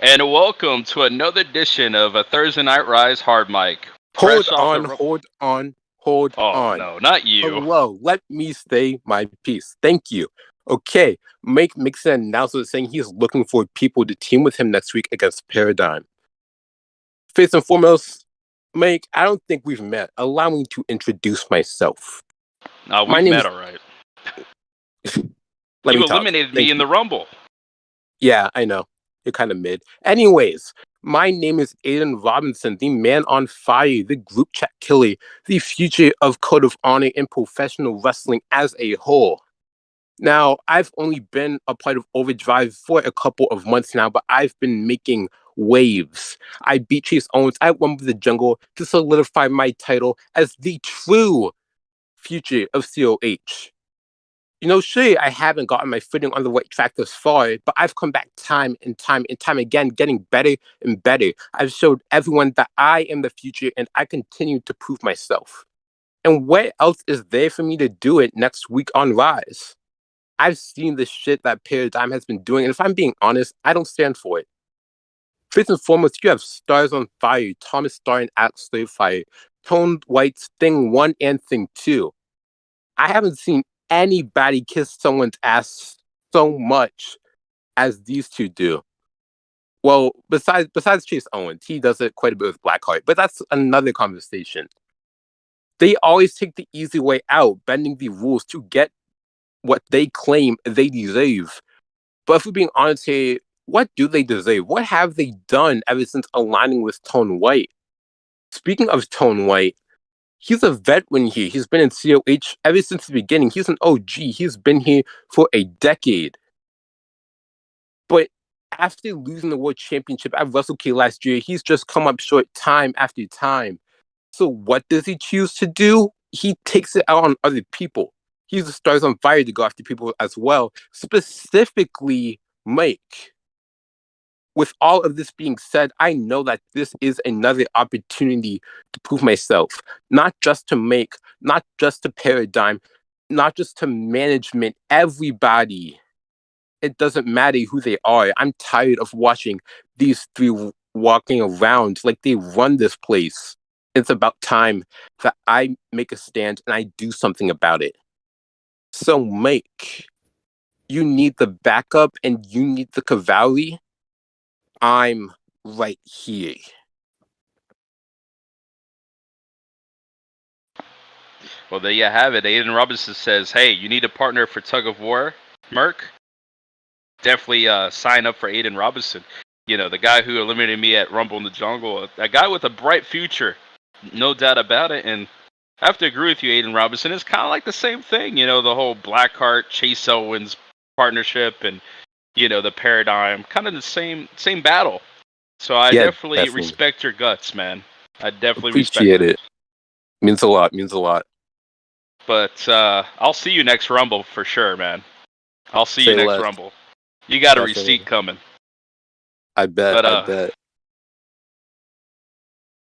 And welcome to another edition of a Thursday Night Rise Hardmic. Hold Fresh off the. on, hold on, hold Oh on. no, not you. Hello, let me say my piece. Thank you. Okay, Mike makes an announcement saying he's looking for people to team with him next week against Paradigm. First and foremost, Mike, I don't think we've met. Allow me to introduce myself. My We've name met is. alright. Let You me talk. eliminated me Thank in you. the Rumble. Yeah, I know. You're kind of mid. Anyways, my name is Aiden Robinson, the man on fire, the group chat killer, the future of Code of Honor in professional wrestling as a whole. Now, I've only been a part of Overdrive for a couple of months now, but I've been making waves. I beat Chase Owens at Rumble the Jungle to solidify my title as the true future of COH. Sure, I haven't gotten my footing on the right track thus far, but I've come back time and time and time again, getting better and better. I've showed everyone that I am the future and I continue to prove myself. And what else is there for me to do it next week on Rise? I've seen the shit that Paradigm has been doing, and if I'm being honest, I don't stand for it. First and foremost, you have Stars on Fire, Thomas Starr and Alex Fire, Tone White's Thing 1 and Thing 2. I haven't seen anybody kiss someone's ass so much as these two do. Well, besides Chase Owens, he does it quite a bit with Blackheart, but that's another conversation. They always take the easy way out, bending the rules to get what they claim they deserve. But if we're being honest here, what do they deserve? What have they done ever since aligning with Tone White? Speaking of Tone White, he's a veteran here. He's been in COH ever since the beginning. He's an OG. He's been here for a decade. But after losing the World Championship at Wrestle K last year, he's just come up short time after time. So what does he choose to do? He takes it out on other people. He uses Stars on Fire to go after people as well, specifically Mike. With all of this being said, I know that this is another opportunity to prove myself, not just to Make, not just to Paradigm, not just to management, everybody. It doesn't matter who they are. I'm tired of watching these three walking around like they run this place. It's about time that I make a stand and I do something about it. So, Mike, you need the backup and you need the cavalry. I'm right here. Well, there you have it. Aiden Robinson says, "Hey, you need a partner for tug of war, Merc? Definitely sign up for Aiden Robinson. The guy who eliminated me at Rumble in the Jungle. A guy with a bright future, no doubt about it. And I have to agree with you, Aiden Robinson. It's kind of like the same thing. The whole Blackheart Chase Owens partnership and the Paradigm, kind of the same battle. So I Yeah, definitely definitely. respect your guts, man. I definitely respect Appreciate them. it. Means a lot, means a lot. But I'll see you next Rumble for sure, man. I'll see you Say next less. Rumble. You got a receipt Definitely. coming. I bet, But I bet.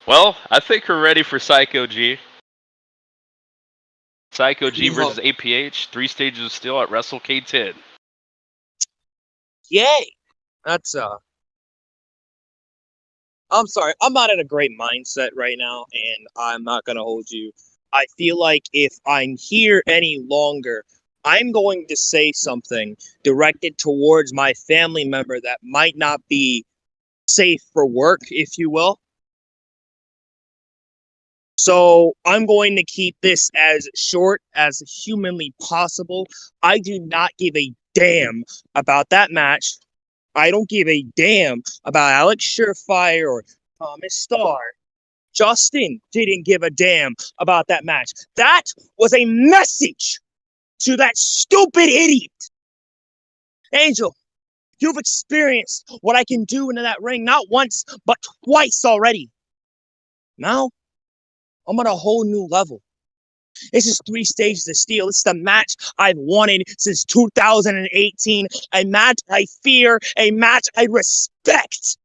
well, I think we're ready for Psycho G. Psycho G No. versus APH, 3 stages of steel at Wrestle K10. Yay! That's I'm sorry, I'm not in a great mindset right now, and I'm not gonna hold you. I feel like if I'm here any longer, I'm going to say something directed towards my family member that might not be safe for work, if you will. So I'm going to keep this as short as humanly possible. I do not give a damn about that match. I don't give a damn about Alex Surefire or Thomas Starr. Justin didn't give a damn about that match. That was a message to that stupid idiot. Angel, you've experienced what I can do into that ring not once, but twice already. Now, I'm on a whole new level. This is 3 stages of steel. This is the match I've wanted since 2018. A match I fear, a match I respect.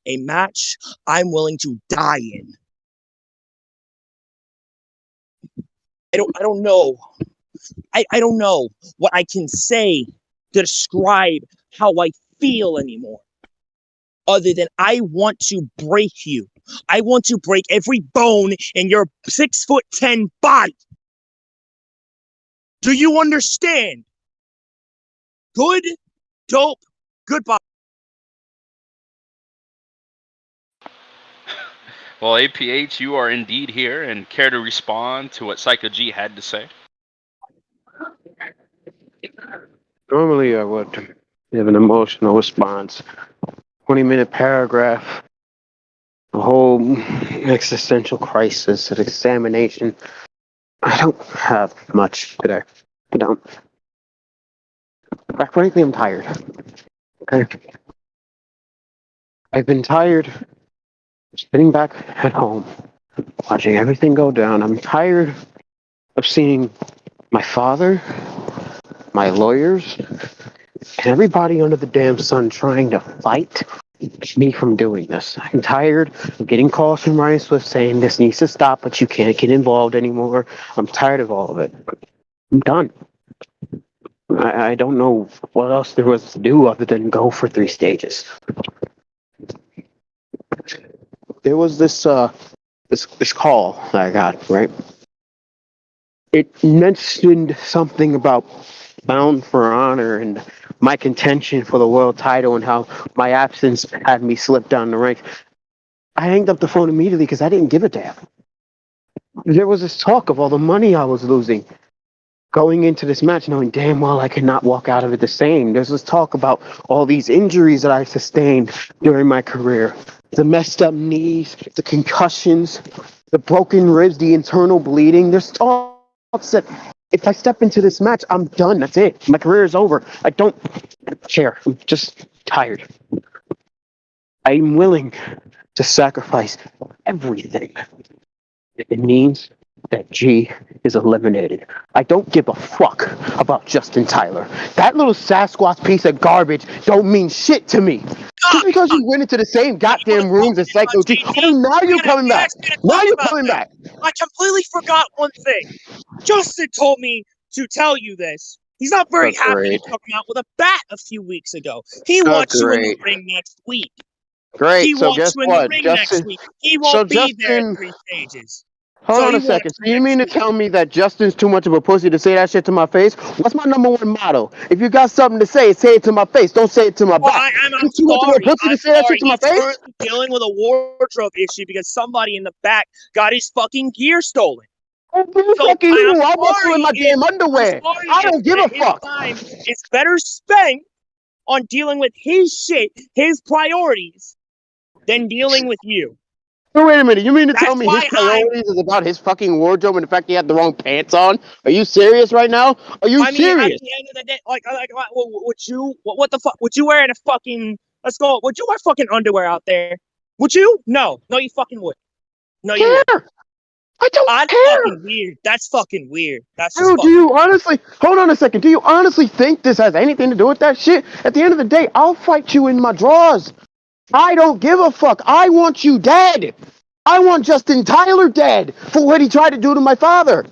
A match I'm willing to die in. I don't know. I don't know what I can say to describe how I feel anymore. other than I want to break you. I want to break every bone in your 6'10" body. Do you understand? Good, dope, goodbye. Well, APH, you are indeed here, and care to respond to what Psycho G had to say? Normally, I would give an emotional response. 20-minute paragraph, a whole existential crisis, an examination. I don't have much today. I don't. But frankly, I'm tired. Okay? I've been tired sitting back at home, watching everything go down. I'm tired of seeing my father, my lawyers, and everybody under the damn sun trying to fight me from doing this. I'm tired of getting calls from Ryan Swift saying this needs to stop, but you can't get involved anymore. I'm tired of all of it. I'm done. I don't know what else there was to do other than go for 3 stages. There was this call that I got, right? It mentioned something about Bound for Honor and my contention for the world title and how my absence had me slip down the ranks. I hanged up the phone immediately because I didn't give a damn. There was this talk of all the money I was losing going into this match, knowing damn well I could not walk out of it the same. There's this talk about all these injuries that I sustained during my career. The messed up knees, the concussions, the broken ribs, the internal bleeding. There's talks that if I step into this match, I'm done. That's it. My career is over. I don't care. I'm just tired. I'm willing to sacrifice everything. It means that G is eliminated. I don't give a fuck about Justin Tyler. That little Sasquatch piece of garbage don't mean shit to me. Just because you went into the same goddamn rooms as Psycho G. Oh, now you're coming back. Now you're coming back. I completely forgot one thing. Justin told me to tell you this. He's not very happy to come out with a bat a few weeks ago. He wants you in the ring next week. Great. He So wants guess you in what? the ring Justin, next week. He won't be there at 3 stages. Hold on a second. So you mean to tell me that Justin's too much of a pussy to say that shit to my face? What's my number one motto? If you got something to say it to my face. Don't say it to my back. I'm too much of a pussy to say that shit to my face? He's currently dealing with a wardrobe issue because somebody in the back got his fucking gear stolen. I'm also in my damn underwear. I don't give a fuck. Time is better spent on dealing with his shit, his priorities, than dealing with you. So wait a minute, you mean to tell me his priorities is about his fucking wardrobe and the fact he had the wrong pants on? Are you serious right now? Are you serious? At the end of the day, would you, what the fuck, would you wear a fucking, would you wear fucking underwear out there? Would you? No, you fucking would. No, you wouldn't. I don't care. That's fucking weird. That's fucking weird. That's just do you honestly, hold on a second, do you honestly think this has anything to do with that shit? At the end of the day, I'll fight you in my drawers. I don't give a fuck. I want you dead. I want Justin Tyler dead for what he tried to do to my father.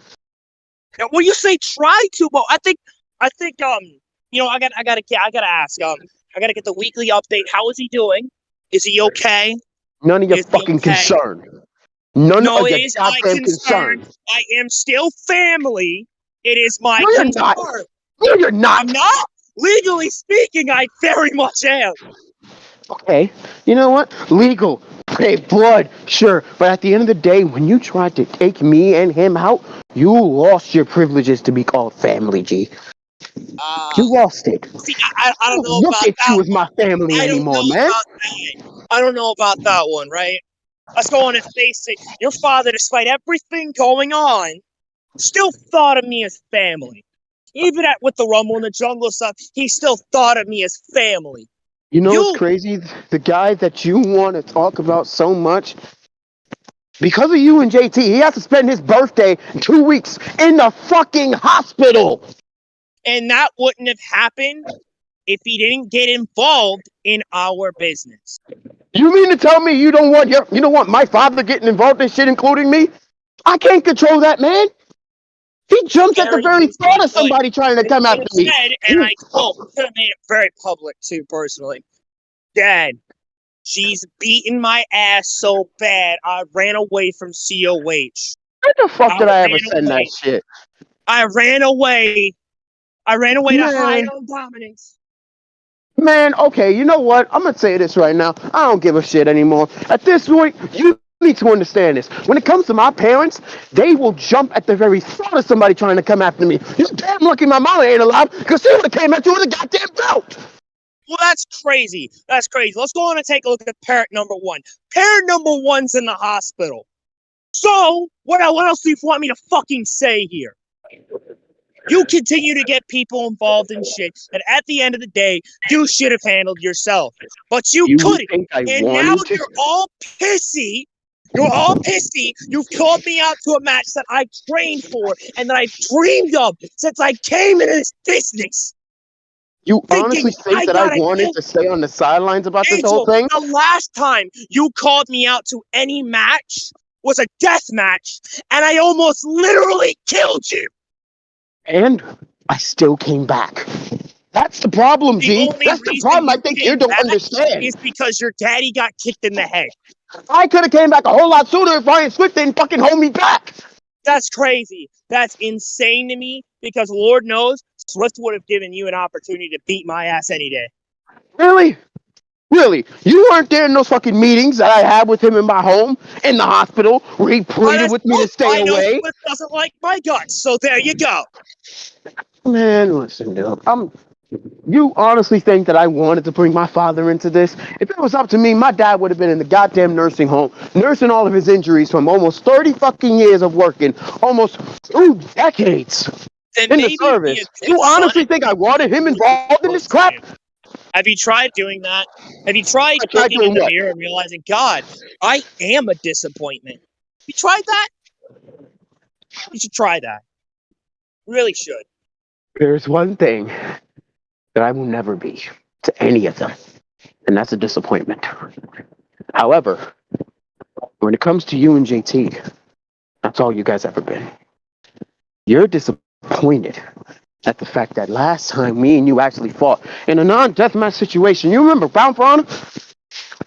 Now, well, you say try to, but I think, I gotta ask, I gotta get the weekly update. How is he doing? Is he okay? None of your fucking concern. None of your goddamn concern. I am still family. It is my concern. No, you're not. I'm not. Legally speaking, I very much am. Okay, you know what? Legal. Okay, blood, sure. But at the end of the day, when you tried to take me and him out, you lost your privileges to be called family, G. You lost it. See, I don't know look about at you as my family anymore, man. I don't know about that one, right? Let's go on and face it. Your father, despite everything going on, still thought of me as family. Even with the Rumble in the Jungle stuff, he still thought of me as family. You know what's crazy? The guy that you want to talk about so much, because of you and JT, he has to spend his birthday 2 weeks in the fucking hospital. And that wouldn't have happened if he didn't get involved in our business. You mean to tell me you don't want my father getting involved in shit, including me? I can't control that, man. He jumps at the very thought of somebody trying to come after me. And I could have made it very public too, personally. Dad, She's beating my ass so bad, I ran away from COH. When the fuck did I ever send that shit? I ran away. I ran away to hide on dominance. Man, okay, you know what? I'm gonna say this right now. I don't give a shit anymore. At this point, you need to understand this. When it comes to my parents, they will jump at the very thought of somebody trying to come after me. You're damn lucky my mama ain't alive, because she would have came at you with a goddamn belt. Well, that's crazy. That's crazy. Let's go on and take a look at parent number one. Parent number one's in the hospital. So, what else do you want me to fucking say here? You continue to get people involved in shit, and at the end of the day, you should have handled yourself. But you couldn't. And now you're all pissy. You're all pissy. You've called me out to a match that I trained for and that I've dreamed of since I came into this business. You honestly think that I wanted to stay on the sidelines about this whole thing? The last time you called me out to any match was a death match, and I almost literally killed you. And I still came back. That's the problem, G. That's the problem I think you don't understand. Is because your daddy got kicked in the head. I could have came back a whole lot sooner if Ryan Swift didn't fucking hold me back. That's crazy. That's insane to me, because Lord knows Swift would have given you an opportunity to beat my ass any day. Really? Really? You weren't there in those fucking meetings that I had with him in my home, in the hospital, where he pleaded with me to stay away? I know Swift doesn't like my guts, so there you go. Man, listen, dude. You honestly think that I wanted to bring my father into this? If it was up to me, my dad would have been in the goddamn nursing home, nursing all of his injuries from almost 30 fucking years of working, almost 2 decades in the service. You honestly think I wanted him involved in this crap? Have you tried doing that? Have you tried looking in the mirror and realizing, God, I am a disappointment? Have you tried that? You should try that. Really should. There's one thing that I will never be to any of them, and that's a disappointment. However, when it comes to you and JT, that's all you guys ever been. You're disappointed at the fact that last time me and you actually fought in a non-deathmatch situation, you remember, Bound for Honor?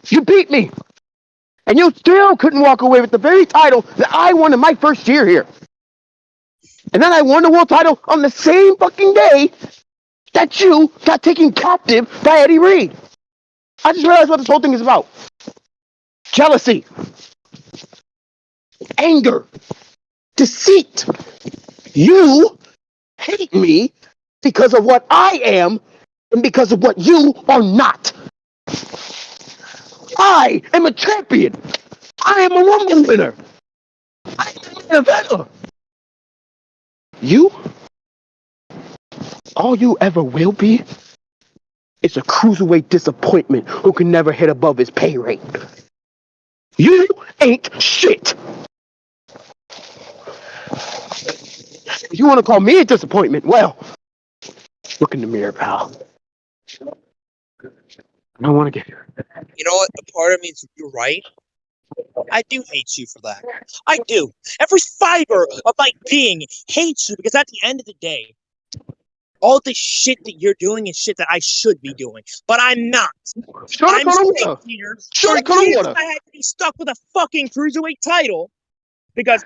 You beat me, and you still couldn't walk away with the very title that I won in my first year here. And then I won the world title on the same fucking day that you got taken captive by Eddie Reed. I just realized what this whole thing is about. Jealousy. Anger. Deceit. You hate me because of what I am and because of what you are not. I am a champion. I am a Rumble winner. I am an eventer. You? All you ever will be is a cruiserweight disappointment who can never hit above his pay rate. You ain't shit. If you want to call me a disappointment, well, look in the mirror, pal. I don't want to get here. You know what? The part of me is, you're right. I do hate you for that. I do. Every fiber of my being hates you, because at the end of the day, all this shit that you're doing is shit that I should be doing, but I'm not. I'm stuck here. I had to be stuck with a fucking cruiserweight title because,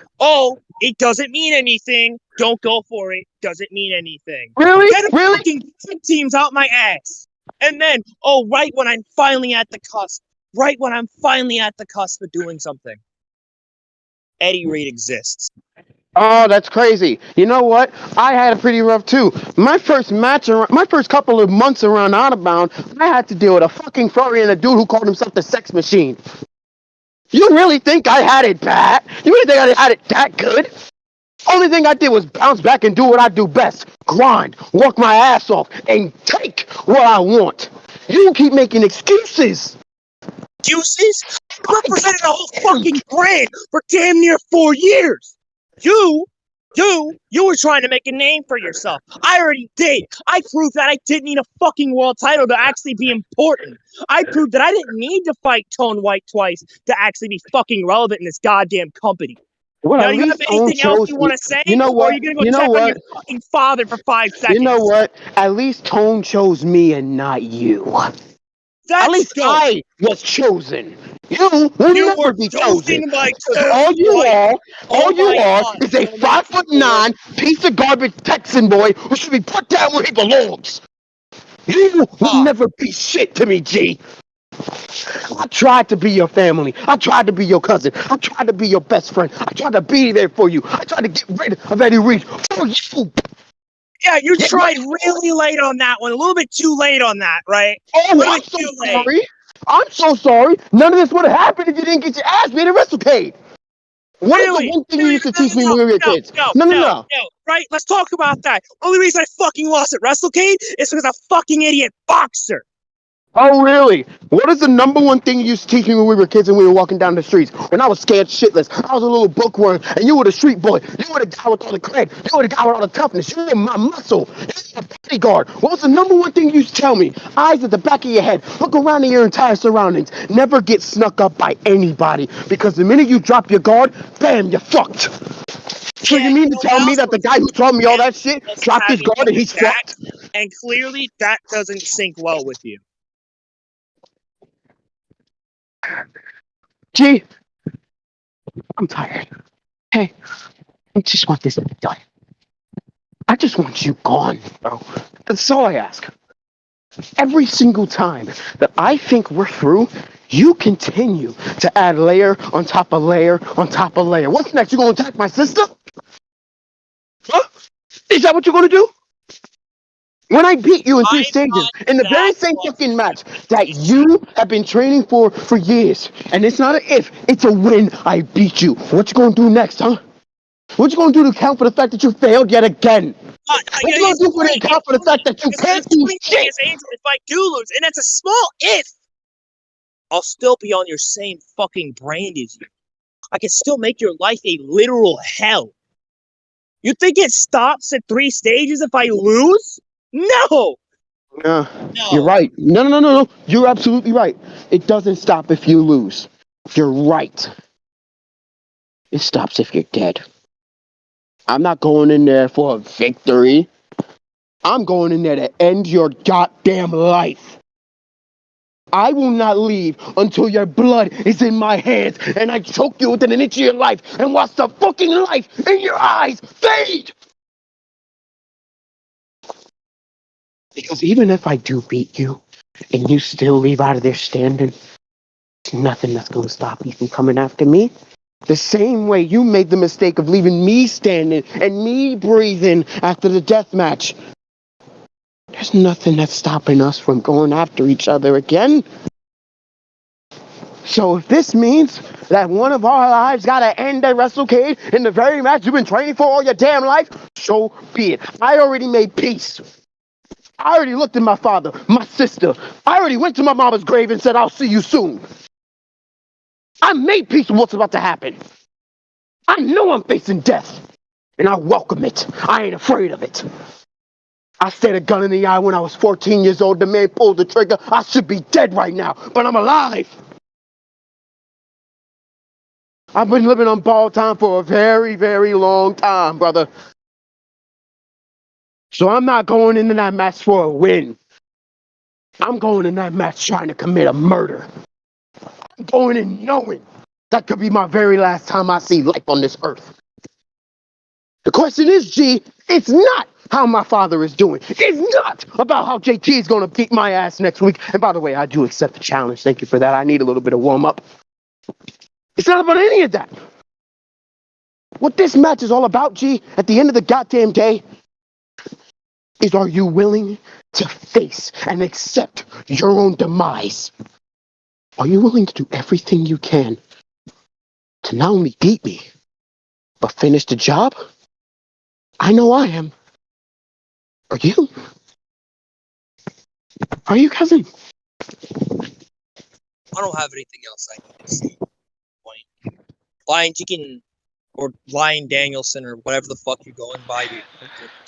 it doesn't mean anything. Don't go for it. Doesn't mean anything. Really? Get a fucking teams out my ass. And then, right when I'm finally at the cusp, of doing something, Eddie Reed exists. Oh, that's crazy. You know what? I had it pretty rough too. My first couple of months around Out of Bound, I had to deal with a fucking furry and a dude who called himself the Sex Machine. You really think I had it bad? You really think I had it that good? Only thing I did was bounce back and do what I do best. Grind, work my ass off, and take what I want. You keep making excuses. Excuses? I represented a whole fucking brand for damn near 4 years. You were trying to make a name for yourself. I already did. I proved that I didn't need a fucking world title to actually be important. I proved that I didn't need to fight Tone White twice to actually be fucking relevant in this goddamn company. Well, now, you have anything else you want to say? You know what? Or are you going to go check on your fucking father for 5 seconds? You know what? At least Tone chose me and not you. At least dope. I was chosen. You will You never were be chosen chosen. by Because all you wife. are, Oh my God, is a so many 5'9" piece of garbage Texan boy who should be put down where he belongs. You will Ah. never be shit to me, G. I tried to be your family. I tried to be your cousin. I tried to be your best friend. I tried to be there for you. I tried to get rid of Eddie Reed for you. Yeah, you tried really late on that one. A little bit too late on that, right? Oh, A little I'm bit so too late. sorry. I'm so sorry. None of this would have happened if you didn't get your ass beat at WrestleCade. What is the Really? one thing you used to teach me when we were kids? No. Right? Let's talk about that. Only reason I fucking lost at WrestleCade is because a fucking idiot boxer. Oh, really? What is the number one thing you used to teach me when we were kids and we were walking down the streets? When I was scared shitless, I was a little bookworm, and you were the street boy. You were the guy with all the cred. You were the guy with all the toughness. You were my muscle. You were the bodyguard. What was the number one thing you used to tell me? Eyes at the back of your head. Look around at your entire surroundings. Never get snuck up by anybody, because the minute you drop your guard, bam, you're fucked. So you mean to tell me that the guy who taught me all that shit dropped his guard and he's fucked? And clearly that doesn't sync well with you. Gee, I'm tired. Hey, I just want this to be done. I just want you gone, bro. That's all I ask. Every single time that I think we're through, you continue to add layer on top of layer on top of layer. What's next? You gonna attack my sister? Huh? Is that what you're gonna do? When I beat you in 3 stages, in the very same fucking match that you have been training for years, and it's not an if, it's a win, I beat you. What you gonna do next, huh? What you gonna do to account for the fact that you failed yet again? What you gonna do for the account for the fact that you can't do shit? If I do lose, and it's a small if, I'll still be on your same fucking brand as you. I can still make your life a literal hell. You think it stops at 3 stages if I lose? No! No. You're right. No. You're absolutely right. It doesn't stop if you lose. You're right. It stops if you're dead. I'm not going in there for a victory. I'm going in there to end your goddamn life. I will not leave until your blood is in my hands and I choke you within an inch of your life and watch the fucking life in your eyes fade! Because even if I do beat you and you still leave out of there standing, there's nothing that's going to stop you from coming after me. The same way you made the mistake of leaving me standing and me breathing after the death match. There's nothing that's stopping us from going after each other again. So if this means that one of our lives gotta end at WrestleCade in the very match you've been training for all your damn life, so be it. I already made peace. I already looked at my father, my sister. I already went to my mama's grave and said, I'll see you soon. I made peace with what's about to happen. I know I'm facing death, and I welcome it. I ain't afraid of it. I stared a gun in the eye when I was 14 years old. The man pulled the trigger. I should be dead right now, but I'm alive. I've been living on borrowed time for a very, very long time, brother. So I'm not going into that match for a win. I'm going in that match trying to commit a murder. I'm going in knowing that could be my very last time I see life on this earth. The question is, G, it's not how my father is doing. It's not about how JT is going to beat my ass next week. And by the way, I do accept the challenge. Thank you for that. I need a little bit of warm-up. It's not about any of that. What this match is all about, G, at the end of the goddamn day, is are you willing to face and accept your own demise? Are you willing to do everything you can to not only beat me, but finish the job? I know I am. Are you? Are you, cousin? I don't have anything else I need to say. Lion Chicken or Lion Danielson or whatever the fuck you're going by.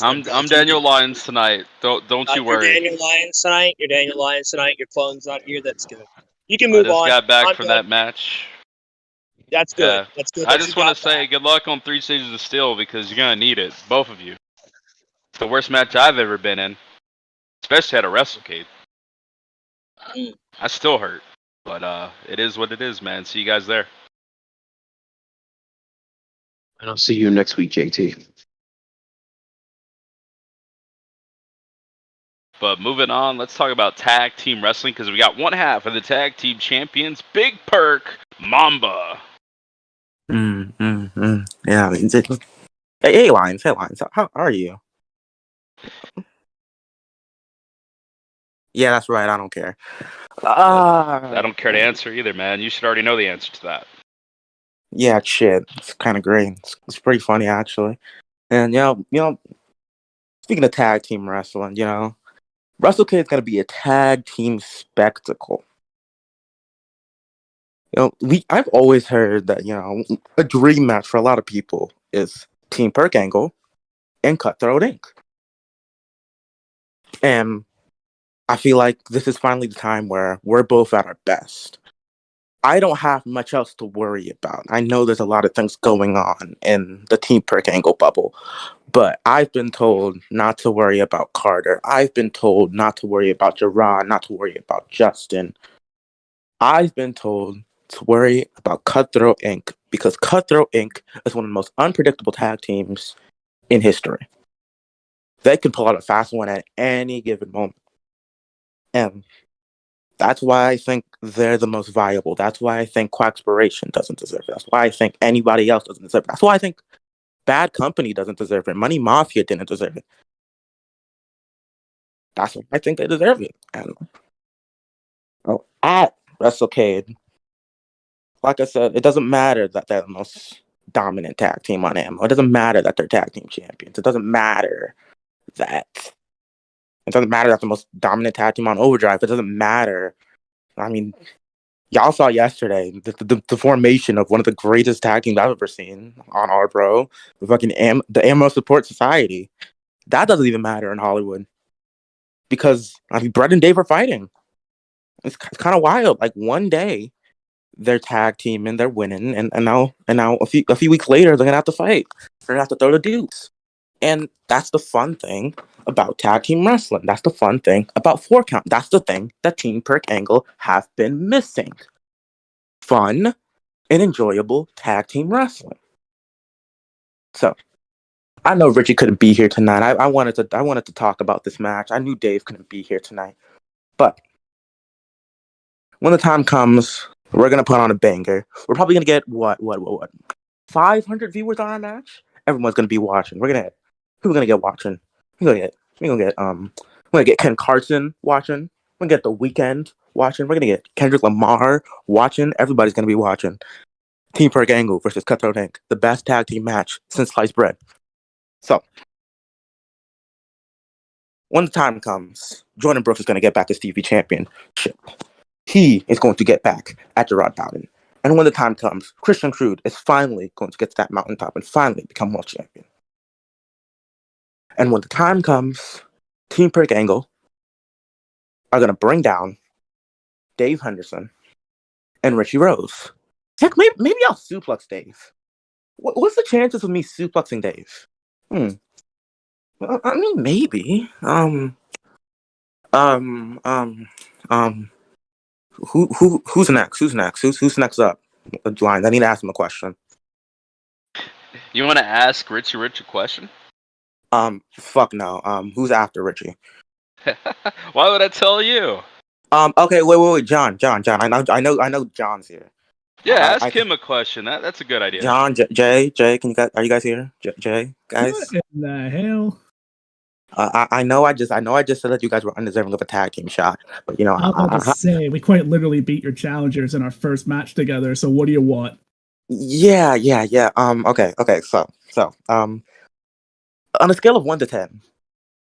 I'm Daniel Lyons tonight. Don't you worry. You're Daniel Lyons tonight. Your clone's not here. That's good. You can move on. I just got back from that match. That's good. Yeah. That's good. I just want to say good luck on 3 Stages of Steel because you're gonna need it, both of you. It's the worst match I've ever been in, especially at a WrestleCade. I still hurt, but it is what it is, man. See you guys there. And I'll see you next week, JT. But moving on, let's talk about tag team wrestling because we got one half of the tag team champions, Big Perk, Mamba. Yeah. Hey, Lines. How are you? Yeah, that's right. I don't care. I don't care to answer either, man. You should already know the answer to that. Yeah, shit. It's kind of great. It's pretty funny, actually. And, speaking of tag team wrestling, WrestleCade is going to be a tag team spectacle. I've always heard that, a dream match for a lot of people is Team Perk Angle and Cutthroat Inc. And I feel like this is finally the time where we're both at our best. I don't have much else to worry about. I know there's a lot of things going on in the Team Perk Angle bubble, but I've been told not to worry about Carter. I've been told not to worry about Gerard, not to worry about Justin. I've been told to worry about Cutthroat Inc. because Cutthroat Inc. is one of the most unpredictable tag teams in history. They can pull out a fast one at any given moment. And that's why I think they're the most viable. That's why I think Quackspiration doesn't deserve it. That's why I think anybody else doesn't deserve it. That's why I think Bad Company doesn't deserve it. Money Mafia didn't deserve it. That's why I think they deserve it. And at WrestleCade, like I said, it doesn't matter that they're the most dominant tag team on Ammo. It doesn't matter that they're tag team champions. It doesn't matter that the most dominant tag team on Overdrive. It doesn't matter. I mean, y'all saw yesterday the formation of one of the greatest tag teams I've ever seen on our bro, the fucking the Ammo Support Society. That doesn't even matter in Hollywood because Brett and Dave are fighting. It's kind of wild. Like one day they're tag team and they're winning, and now a few weeks later they're gonna have to fight. They're gonna have to throw the dukes, and that's the fun thing about tag team wrestling. That's the fun thing about 4 count. That's the thing that Team Perk Angle have been missing. Fun and enjoyable tag team wrestling. So I know Richie couldn't be here tonight. I wanted to talk about this match. I knew Dave couldn't be here tonight, but when the time comes, we're gonna put on a banger. We're probably gonna get what 500 viewers on our match. Everyone's gonna be watching. Who are gonna get watching? We're gonna get Ken Carson watching. We're gonna get The Weeknd watching. We're gonna get Kendrick Lamar watching. Everybody's gonna be watching. Team Perk Angle versus Cutthroat Inc. The best tag team match since sliced bread. So when the time comes, Jordan Brooks is gonna get back his TV championship. He is going to get back at Gerard Bowden. And when the time comes, Christian Crude is finally going to get to that mountaintop and finally become world champion. And when the time comes, Team Perk Angle are going to bring down Dave Henderson and Richie Rose. Heck, maybe I'll suplex Dave. What's the chances of me suplexing Dave? Well, I mean, maybe. Who's next? Who's next up? Lines. I need to ask him a question. You want to ask Richie Rich a question? Fuck no. Who's after Richie? Why would I tell you? Okay, wait, John. I know John's here. Yeah, ask him a question. That's a good idea. John, Jay, are you guys here? Jay, guys. What in the hell? I know I just said that you guys were undeserving of a tag team shot, but I was about to say we quite literally beat your challengers in our first match together. So what do you want? Yeah. Okay. So on a scale of 1 to 10,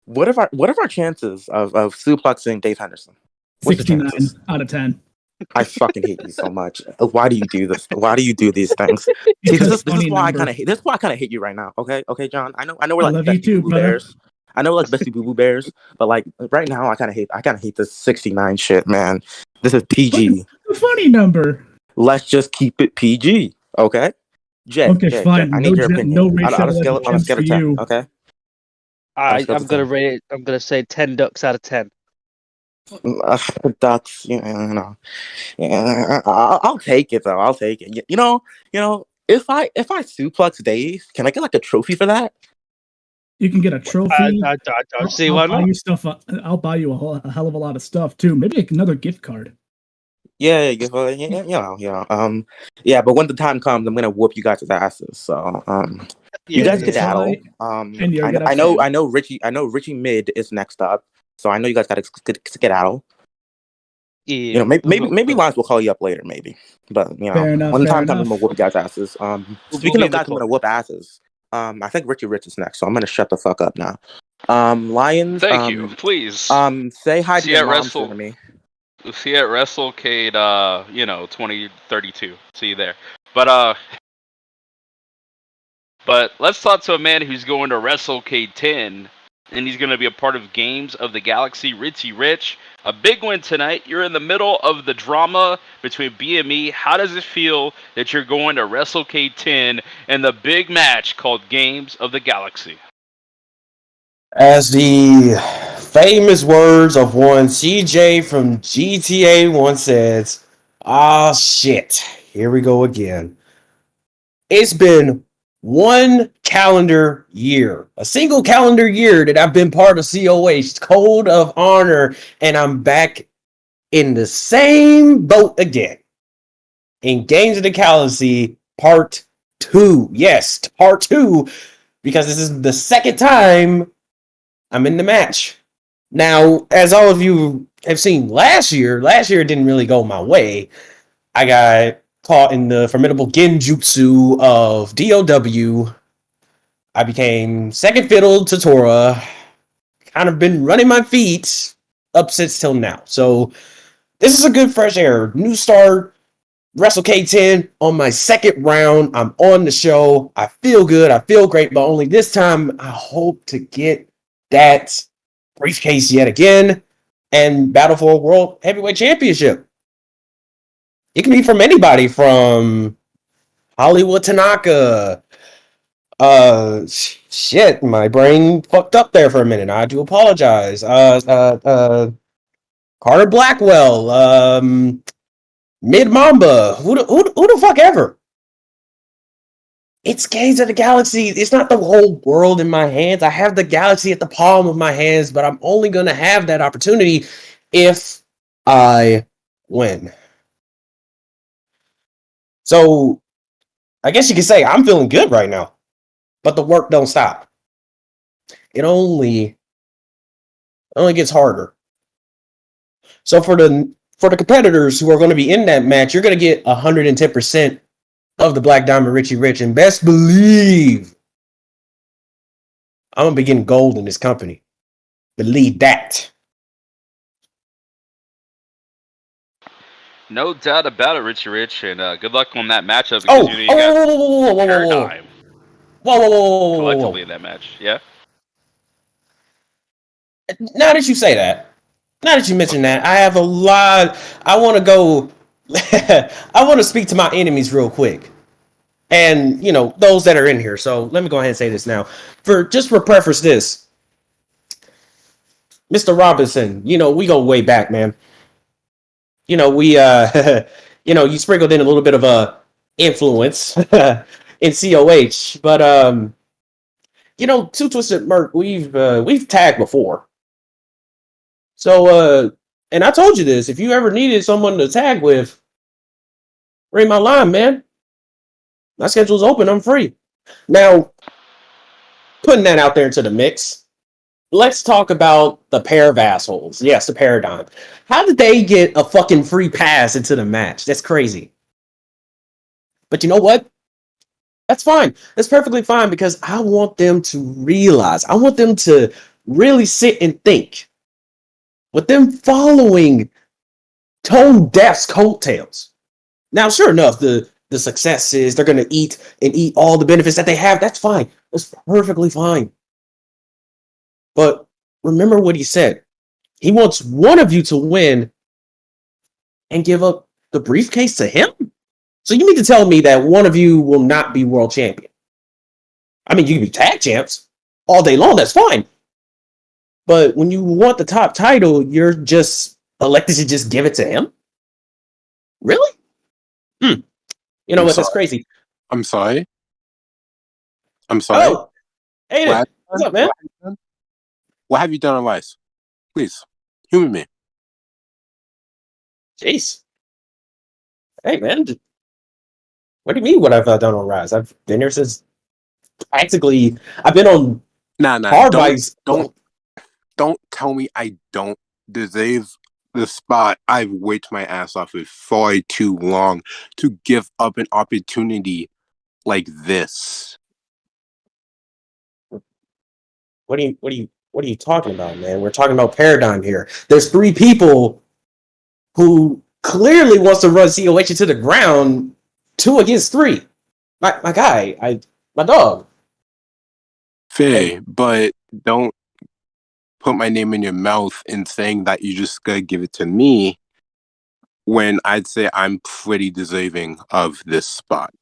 what are our chances of suplexing Dave Henderson? 69 out of 10. I fucking hate you so much. Why do you do this? Why do you do these things? See, this is why I kind of hate. This is why I kind of hate you right now. Okay, John. I know we're like bestie boo bears. I know we're like bestie boo boo bears, but like right now, I kind of hate this 69 shit, man. This is PG. A funny number. Let's just keep it PG, okay? Jay, fine. I need your opinion. No on a scale of 10, okay? I'm gonna rate it. I'm gonna say 10 ducks out of 10. Ducks, yeah, I'll take it though. I'll take it. If I suplex Dave, can I get like a trophy for that? You can get a trophy. I don't see I'll why buy not. you stuff. I'll buy you a hell of a lot of stuff too. Maybe another gift card. Yeah. Yeah. But when the time comes, I'm gonna whoop you guys' asses. So, you guys That's skedaddle. right. And you're gonna I know fail. I know Richie Mid is next up. So I know you guys gotta skedaddle. Yeah. Maybe Lions will call you up later, maybe. But Fair enough, when the fair time comes, I'm enough. gonna whoop you guys' asses. We'll Speaking be of in the guys, I'm call. gonna whoop asses. I think Richie Rich is next, so I'm gonna shut the fuck up now. Lions. Thank you. Please. Say hi to See your at mom Wrestle. for me. See you at WrestleCade, 2032. See you there. But let's talk to a man who's going to WrestleCade 10, and he's going to be a part of Games of the Galaxy. Richie Rich, a big win tonight. You're in the middle of the drama between BME. How does it feel that you're going to WrestleCade 10 and the big match called Games of the Galaxy? As the famous words of one CJ from GTA once says, "Ah, shit, here we go again." It's been one calendar year, a single calendar year that I've been part of COH Code of Honor, and I'm back in the same boat again. In Games of the Galaxy Part 2. Yes, Part 2, because this is the second time I'm in the match. Now, as all of you have seen last year it didn't really go my way. I got caught in the formidable genjutsu of DOW. I became second fiddle to Tora. Kind of been running my feet up since till now. So this is a good fresh air. New start. WrestleCade 10 on my second round. I'm on the show. I feel good. I feel great. But only this time, I hope to get that briefcase yet again and battle for a World Heavyweight Championship. It can be from anybody, from Hollywood Tanaka. Shit, my brain fucked up there for a minute. I do apologize. Carter Blackwell. Mid Mamba. Who the fuck ever? It's Games of the Galaxy. It's not the whole world in my hands. I have the galaxy at the palm of my hands, but I'm only going to have that opportunity if I win. So, I guess you could say I'm feeling good right now, but the work don't stop. It only gets harder. So for the competitors who are going to be in that match, you're going to get 110% of the Black Diamond Richie Rich, and best believe I'm gonna be getting gold in this company. Believe that. No doubt about it, Richie Rich, and good luck on that matchup. Oh, Because, you got paradigm whoa. collectively in that match. Yeah. Now that you say that, now that you mention that, I have a lot. I want to go. I want to speak to my enemies real quick, and those that are in here. So let me go ahead and say this now. For preface this, Mr. Robinson. We go way back, man. We you sprinkled in a little bit of a influence in COH, but Two Twisted Merc, we've tagged before. So and I told you this, if you ever needed someone to tag with, ring my line, man. My schedule's open, I'm free. Now, putting that out there into the mix, let's talk about the pair of assholes. Yes, the Paradigm. How did they get a fucking free pass into the match? That's crazy. But you know what? That's fine. That's perfectly fine, because I want them to realize, I want them to really sit and think. With them following Tone Deaf's coattails. Now, sure enough, the success is they're going to eat all the benefits that they have. That's fine. That's perfectly fine. But remember what he said. He wants one of you to win and give up the briefcase to him? So you mean to tell me that one of you will not be world champion? I mean, you can be tag champs all day long. That's fine. But when you want the top title, you're just elected to just give it to him? Really? You know I'm what? That's sorry. crazy. I'm sorry. Oh, Aiden, What what's up, man? What have you done on Rice? Please, humor me. Jeez. Hey, man. What do you mean? What I've done on Rise? I've been here since practically. I've been on Nah. hard mics. Don't tell me I don't deserve the spot. I've worked my ass off for far too long to give up an opportunity this. What are you talking about, man? We're talking about paradigm here. There's 3 people who clearly wants to run COH into the ground. 2 against 3. My guy, my dog. Faye, but don't put my name in your mouth and saying that you just gotta give it to me when I'd say I'm pretty deserving of this spot.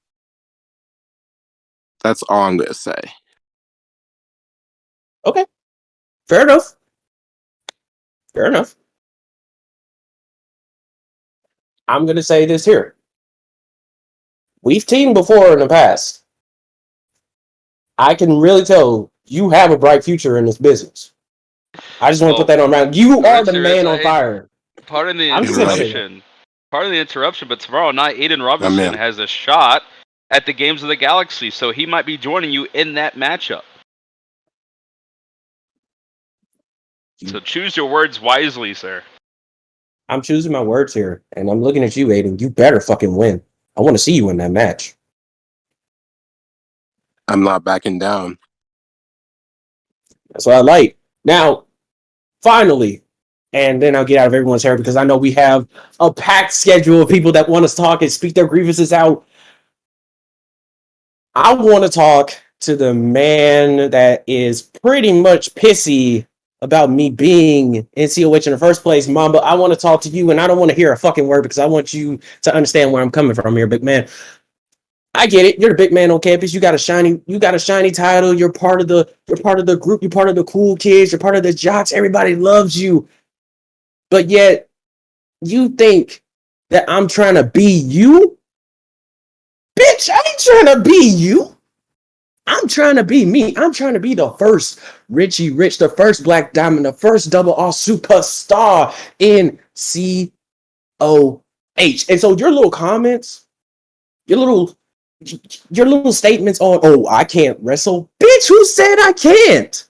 That's all I'm gonna say. Okay. Fair enough. I'm going to say this here. We've teamed before in the past. I can really tell you have a bright future in this business. I just want to put that on round. You are the man on fire. Pardon the I'm just gonna say interruption. Pardon the interruption, but tomorrow night, Aiden Robinson man. has a shot at the Games of the Galaxy, so he might be joining you in that matchup. So choose your words wisely, sir. I'm choosing my words here, and I'm looking at you, Aiden. You better fucking win. I want to see you in that match. I'm not backing down. That's what I like. Now, finally, and then I'll get out of everyone's hair because I know we have a packed schedule of people that want to talk and speak their grievances out. I want to talk to the man that is pretty much pissy about me being in COH in the first place, Mamba. I want to talk to you, and I don't want to hear a fucking word because I want you to understand where I'm coming from here, big man. I get it. You're the big man on campus. You got a shiny title. You're part of the group. You're part of the cool kids. You're part of the jocks. Everybody loves you. But yet you think that I'm trying to be you? Bitch, I ain't trying to be you. I'm trying to be me. I'm trying to be the first Richie Rich, the first Black Diamond, the first Double R superstar in COH. And so your little comments, your little statements on, oh, I can't wrestle. Bitch, who said I can't?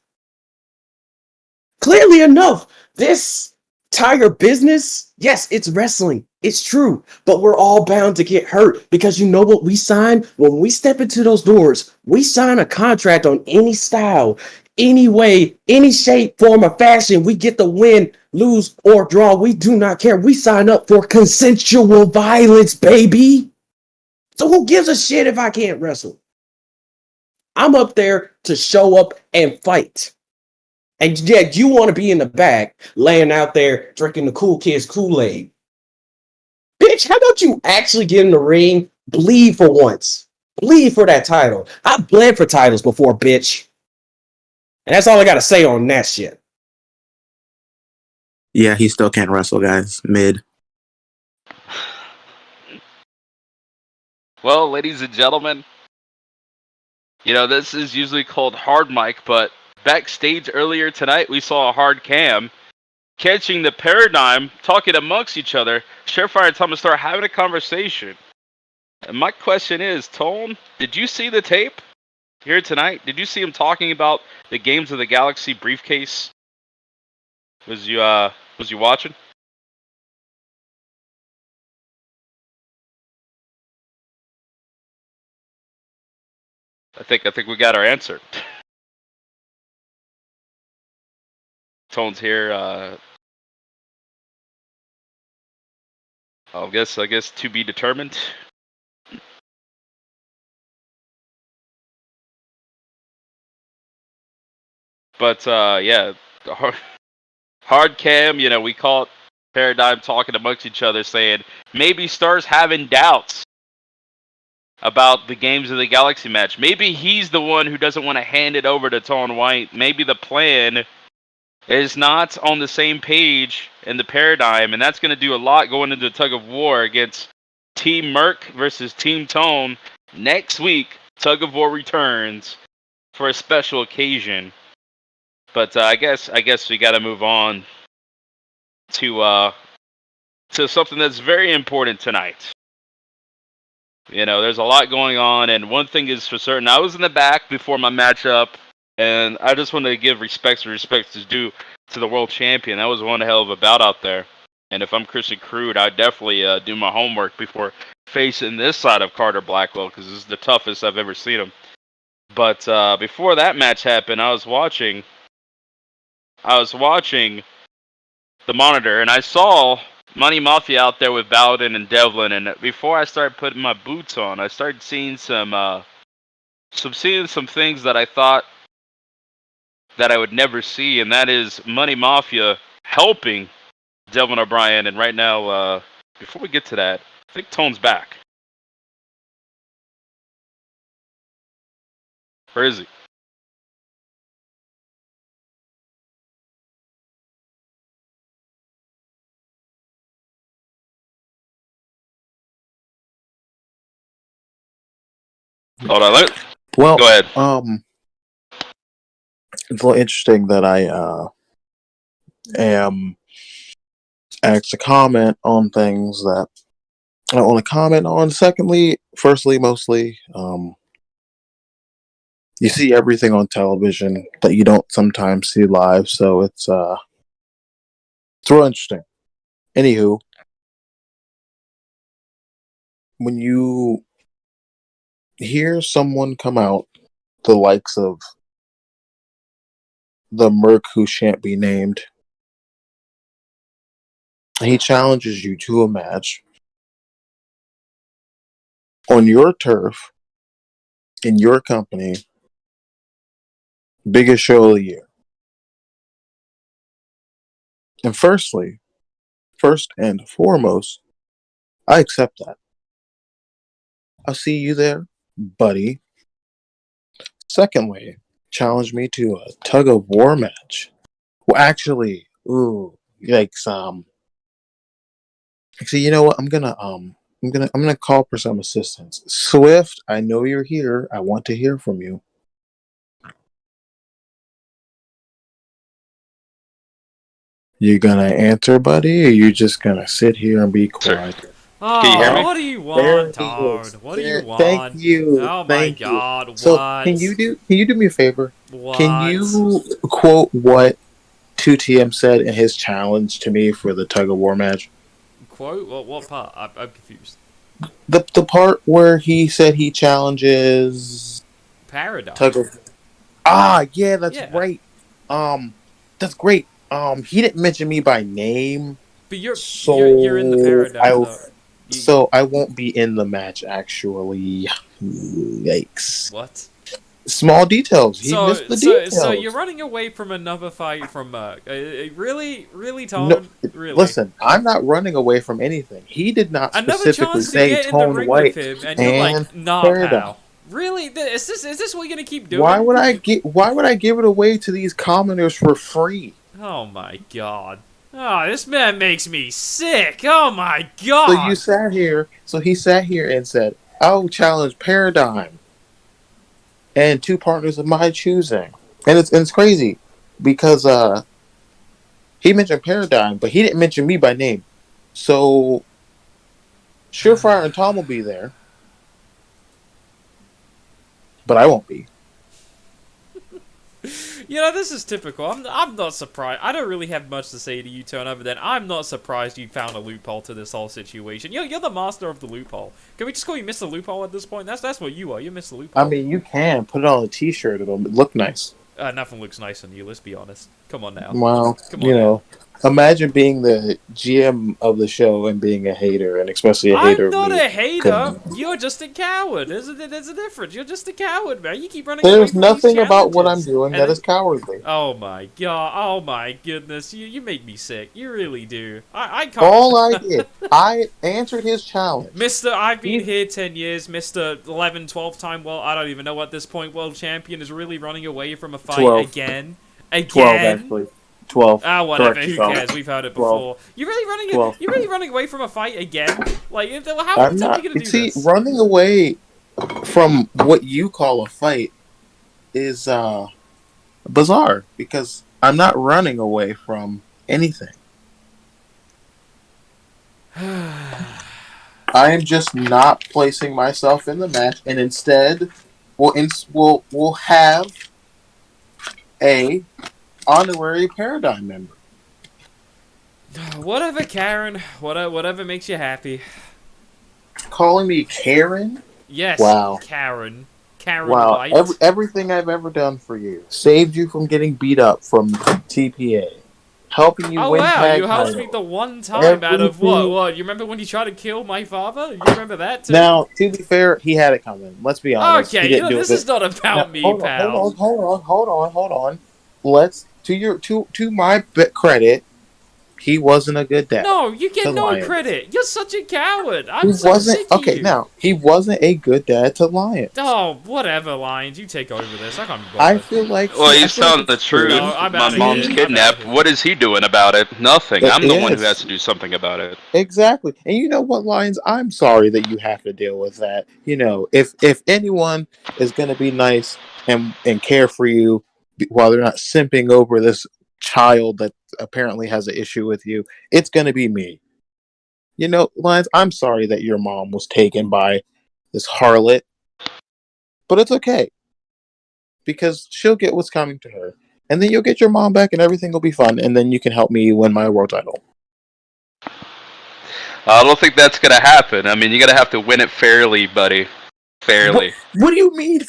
Clearly enough, this entire business, yes, it's wrestling. It's true. But we're all bound to get hurt because you know what we sign? When we step into those doors, we sign a contract on any style, any way, any shape, form, or fashion. We get the win, lose, or draw. We do not care. We sign up for consensual violence, baby. So who gives a shit if I can't wrestle? I'm up there to show up and fight. And yet you want to be in the back, laying out there, drinking the cool kids Kool-Aid. Bitch, how about you actually get in the ring, bleed for once? Bleed for that title. I've bled for titles before, bitch. And that's all I got to say on that shit. Yeah, he still can't wrestle, guys. Mid. Well, ladies and gentlemen, this is usually called hard mic, but backstage earlier tonight, we saw a hard cam catching the paradigm, talking amongst each other. Surefire and Thomas start having a conversation. And my question is, Tone, did you see the tape here tonight? Did you see him talking about the Games of the Galaxy briefcase? Was you watching? I think we got our answer. Tone's here. I guess to be determined. But yeah, hard cam. We caught Paradigm talking amongst each other, saying maybe Star's having doubts about the Games of the Galaxy match. Maybe he's the one who doesn't want to hand it over to Tone White. Maybe the plan is not on the same page in the paradigm, and that's going to do a lot going into the tug of war against Team Merc versus Team Tone next week. Tug of war returns for a special occasion, but I guess we got to move on to something that's very important tonight. You know, there's a lot going on, and one thing is for certain. I was in the back before my matchup, and I just wanted to give respects is due to the world champion. That was one hell of a bout out there. And if I'm Christian Crude, I'd definitely do my homework before facing this side of Carter Blackwell, because this is the toughest I've ever seen him. But before that match happened, I was watching the monitor, and I saw Money Mafia out there with Bowden and Devlin. And before I started putting my boots on, I started seeing some things that I thought that I would never see, and that is Money Mafia helping Devlin O'Brien. And right now, before we get to that, I think Tone's back. Where is he? Hold on, Well, go ahead. it's a little interesting that I am asked to comment on things that I don't want to comment on. Firstly, mostly, you see everything on television that you don't sometimes see live, so it's real interesting. Anywho, when you hear someone come out, the likes of the Merc who shan't be named, he challenges you to a match on your turf, in your company, biggest show of the year. And first and foremost, I accept that. I'll see you there, buddy. Secondly, challenge me to a tug of war match. Well, actually, actually, you know what? I'm gonna call for some assistance. Swift, I know you're here. I want to hear from you. You gonna answer, buddy, or you just gonna sit here and be quiet? Can you hear me? What do you want, Toad? What do you want? Thank you. Oh Thank my God! What? So can you do me a favor? What? Can you quote what 2TM said in his challenge to me for the tug of war match? Quote? What part? I'm confused. The part where he said he challenges Paradigm. tug of. Yeah, that's right. That's great. He didn't mention me by name. But you're in the paradigm. So I won't be in the match, actually. Yikes. What? Small details. He missed the details. So you're running away from another fight from really, Tone? No, really? Listen, I'm not running away from anything. He did not Another specifically chance to say get in the Tone ring White with him, and you're like, nah, pal. Really? Is this what you're gonna keep doing? Why would I give it away to these commoners for free? Oh my God. Oh, this man makes me sick. Oh my God. So he sat here and said, I'll challenge Paradigm and two partners of my choosing. And it's crazy because he mentioned Paradigm, but he didn't mention me by name. So Surefire and Tom will be there, but I won't be. You know, this is typical. I'm not surprised. I don't really have much to say to you, Tone, other than I'm not surprised you found a loophole to this whole situation. You're the master of the loophole. Can we just call you Mr. Loophole at this point? That's what you are. You're Mr. Loophole. I mean, you can put it on a t-shirt. It'll look nice. Nothing looks nice on you, let's be honest. Come on now. Well, Come on now. Imagine being the GM of the show and being a hater, and especially a hater. I'm not of me. a hater. You're just a coward. There's a difference. You're just a coward, man. You keep running. There's away from nothing these about what I'm challenges. doing that is cowardly. Oh my God. Oh my goodness. You make me sick. You really do. I can't. All I did, I answered his challenge. Mr. I've been here 10 years. Mr. 11, 12 time. Well, I don't even know at this point. World champion is really running away from a fight 12. again. 12 actually. 12. Ah, whatever. Correct Who yourself. cares? We've heard it 12. before. You're really running. 12. You're really running away from a fight again. Like, how many I'm times not. are you gonna do See, this? running away from what you call a fight is bizarre because I'm not running away from anything. I am just not placing myself in the match, and instead, we'll have a honorary Paradigm member. Whatever, Karen. Whatever makes you happy. Calling me Karen? Yes, Wow. Karen. Karen Wow. White. Everything I've ever done for you. Saved you from getting beat up from TPA. Helping you Oh win wow, tag you helped me titles. the one time out of what? Everything- What? You remember when you tried to kill my father? You remember that too? Now, to be fair, he had it coming. Let's be honest. Okay, He didn't do this it. is not about Now, me, hold pal. on. Let's to my credit, he wasn't a good dad. No, you get to no Lions. credit. You're such a coward. He I'm so wasn't sick of okay. you. Now he wasn't a good dad to Lions. Oh, whatever, Lions. You take over this. I can't be I bothered. feel like Well, I he's feel like telling the it's truth. No, I'm My outta mom's here. I'm kidnapped. outta here. What is he doing about it? Nothing. I'm the one who Yes. has to do something about it. Exactly. And you know what, Lions? I'm sorry that you have to deal with that. You know, if anyone is going to be nice and care for you while they're not simping over this child that apparently has an issue with you, it's going to be me. You know, Lions, I'm sorry that your mom was taken by this harlot, but it's okay because she'll get what's coming to her. And then you'll get your mom back and everything will be fun. And then you can help me win my world title. I don't think that's gonna happen. I mean, you're gonna have to win it fairly, buddy. Fairly. What do you mean?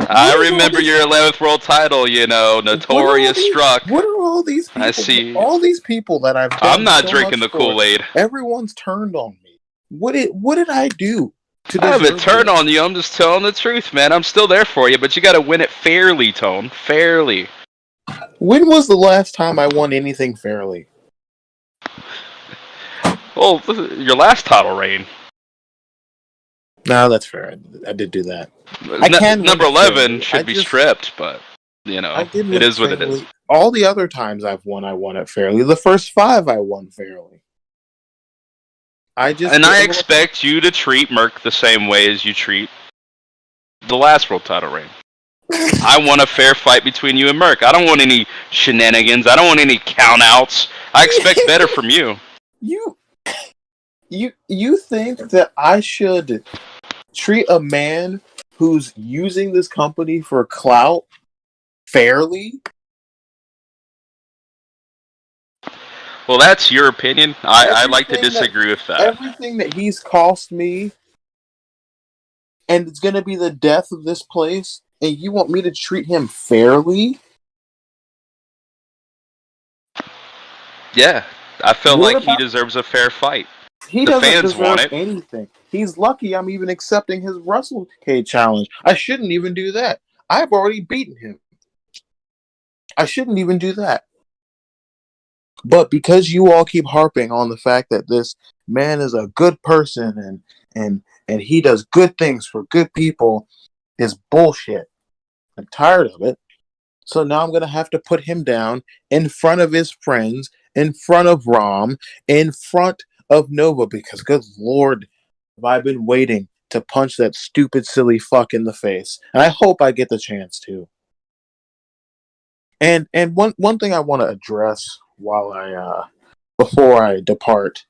I remember your 11th world title. You know, notorious struck. What are all these people? I see. All these people that I've done I'm not so drinking much the for, Kool-Aid. everyone's turned on me. What did I do to I haven't deserve turned this? on you. I'm just telling the truth, man. I'm still there for you, but you gotta win it fairly, Tone. Fairly. When was the last time I won anything fairly? Well, your last title reign. No, that's fair. I did do that. I can Number win it 11 fairly. should be stripped, but you know, I did win it is what it fairly. is. All the other times I won it fairly. The first 5 I won fairly. And I expect you to treat Merc the same way as you treat the last world title reign. I want a fair fight between you and Merc. I don't want any shenanigans. I don't want any countouts. I expect better from you. You think that I should treat a man who's using this company for clout fairly? Well, that's your opinion. I like to disagree with that. Everything that he's cost me, and it's going to be the death of this place, and you want me to treat him fairly? Yeah, I feel What like he about- deserves a fair fight. He The doesn't fans want deserve it. anything. He's lucky I'm even accepting his WrestleCade challenge. I shouldn't even do that. I've already beaten him. I shouldn't even do that. But because you all keep harping on the fact that this man is a good person and he does good things for good people is bullshit. I'm tired of it. So now I'm going to have to put him down in front of his friends, in front of Rom, in front of Nova, because good Lord, have I been waiting to punch that stupid, silly fuck in the face. And I hope I get the chance to. And one thing I want to address while before I depart,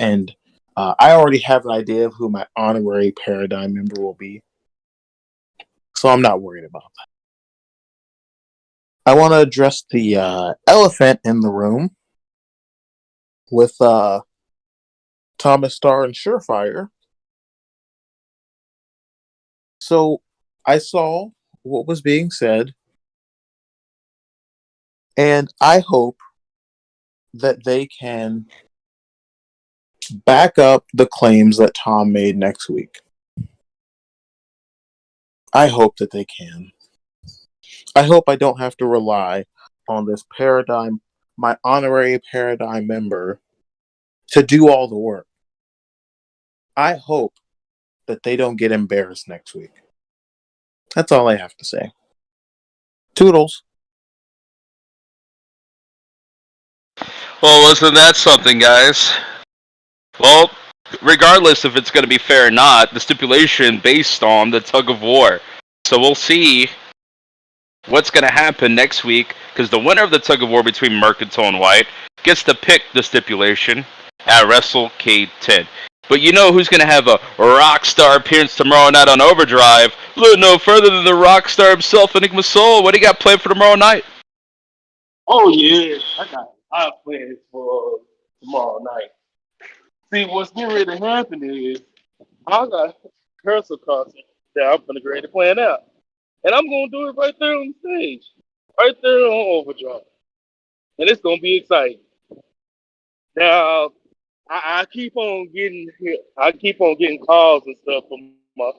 and I already have an idea of who my honorary Paradigm member will be, so I'm not worried about that. I want to address the elephant in the room with Thomas Starr and Surefire. So I saw what was being said, and I hope that they can back up the claims that Tom made next week. I hope that they can. I hope I don't have to rely on this Paradigm, my honorary Paradigm member, to do all the work. I hope that they don't get embarrassed next week. That's all I have to say. Toodles. Well, wasn't that something, guys? Well, regardless if it's going to be fair or not, the stipulation based on the tug of war. So we'll see what's going to happen next week, because the winner of the tug of war between Mercantile and White gets to pick the stipulation at Wrestle K10. But you know who's going to have a rock star appearance tomorrow night on Overdrive? Look no further than the rock star himself, Enigma Soul. What do you got planned for tomorrow night? Oh yeah, I got a lot of plans for tomorrow night. See, what's getting ready to happen is I got a rehearsal concert that I'm gonna get ready to plan out, and I'm gonna do it right there on the stage, right there on Overdrive, and it's gonna be exciting. Now, I keep on getting calls and stuff from my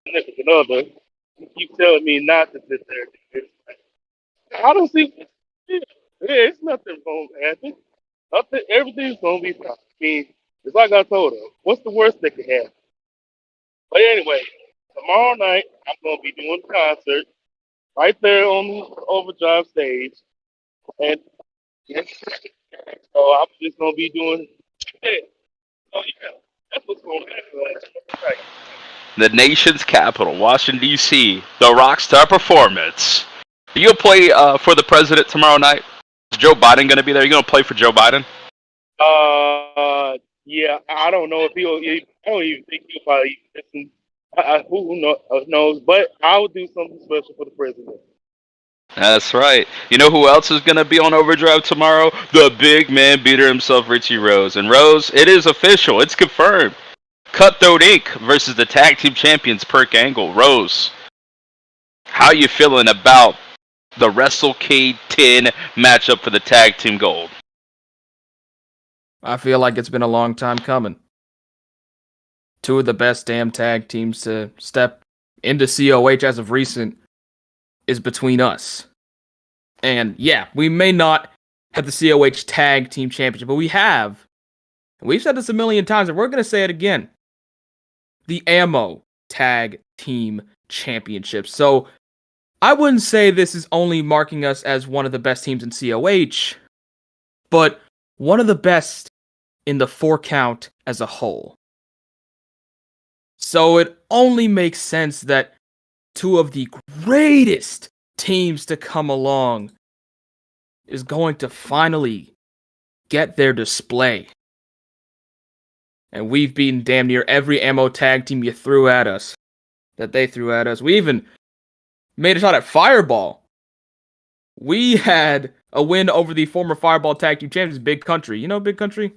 significant other. He keep telling me not to sit there. I don't see. Yeah, it's nothing gonna happen. Nothing. Everything's gonna be fine. I mean, it's like I told her. What's the worst that could happen? But anyway, tomorrow night I'm gonna be doing a concert right there on the Overdrive stage, and so I'm just gonna be doing that. So yeah, that's what's gonna happen. Right. The nation's capital, Washington, D.C., the Rockstar Performance. Are you going to play for the president tomorrow night? Is Joe Biden going to be there? Are you going to play for Joe Biden? Yeah, I don't know if I don't even think he'll probably listen. Who knows? But I will do something special for the president. That's right. You know who else is going to be on Overdrive tomorrow? The big man beater himself, Richie Rose. And Rose, it is official. It's confirmed. Cutthroat Inc. versus the tag team champions, Perk Angle. Rose, how you feeling about the Wrestle K10 matchup for the tag team gold? I feel like it's been a long time coming. Two of the best damn tag teams to step into COH as of recent is between us. And yeah, we may not have the COH tag team championship, but we have. We've said this a million times, and we're going to say it again. The Ammo Tag Team Championship. So I wouldn't say this is only marking us as one of the best teams in COH, but one of the best in the 4-count as a whole. So it only makes sense that two of the greatest teams to come along is going to finally get their display. And we've beaten damn near every Ammo Tag Team you threw at us, that they threw at us. We even made a shot at Fireball. We had a win over the former Fireball Tag Team Champions, Big Country. You know Big Country?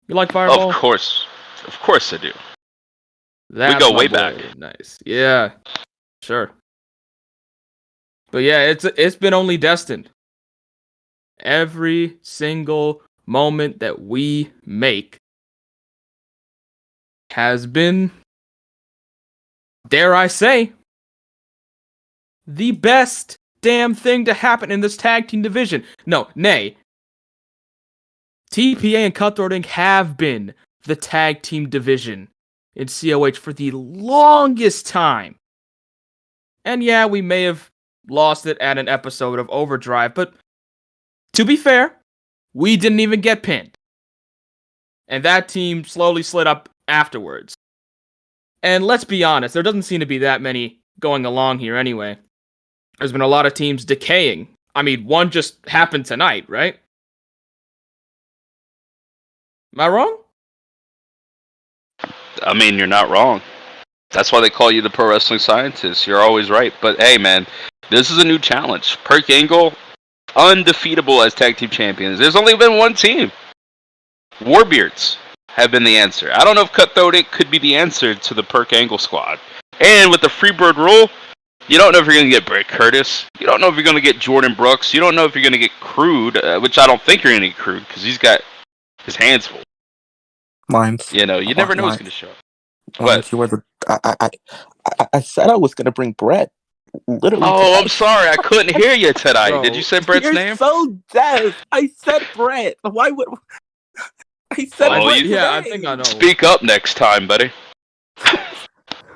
You like Fireball? Of course I do. That's we go way back. Nice. Yeah, sure. But yeah, it's been only destined. Every single moment that we make has been, dare I say, the best damn thing to happen in this tag team division. No, nay. TPA and Cutthroat Inc. have been the tag team division in COH for the longest time. And yeah, we may have lost it at an episode of Overdrive, but to be fair, we didn't even get pinned. And that team slowly slid up afterwards. And let's be honest, there doesn't seem to be that many going along here anyway. There's been a lot of teams decaying. I mean, one just happened tonight, right? Am I wrong? I mean, you're not wrong. That's why they call you the pro wrestling scientist. You're always right. But hey, man, this is a new challenge. Perk Angle, undefeatable as tag team champions. There's only been one team. Warbeards have been the answer. I don't know if Cutthroat Inc. could be the answer to the Perk Angle squad. And with the Freebird rule, you don't know if you're going to get Brett Curtis. You don't know if you're going to get Jordan Brooks. You don't know if you're going to get Crude, which I don't think you're going to get Crude because he's got his hands full. Lines. You know, you never know who's going to show up. What? You were the. I said I was going to bring Brett. Literally. Oh, tonight. I'm sorry. I couldn't hear you tonight. Bro, Did you say Brett's You're name? so deaf. I said Brett. Why would? I said Oh, Brett. Yeah, I today. think I know. Speak up next time, buddy.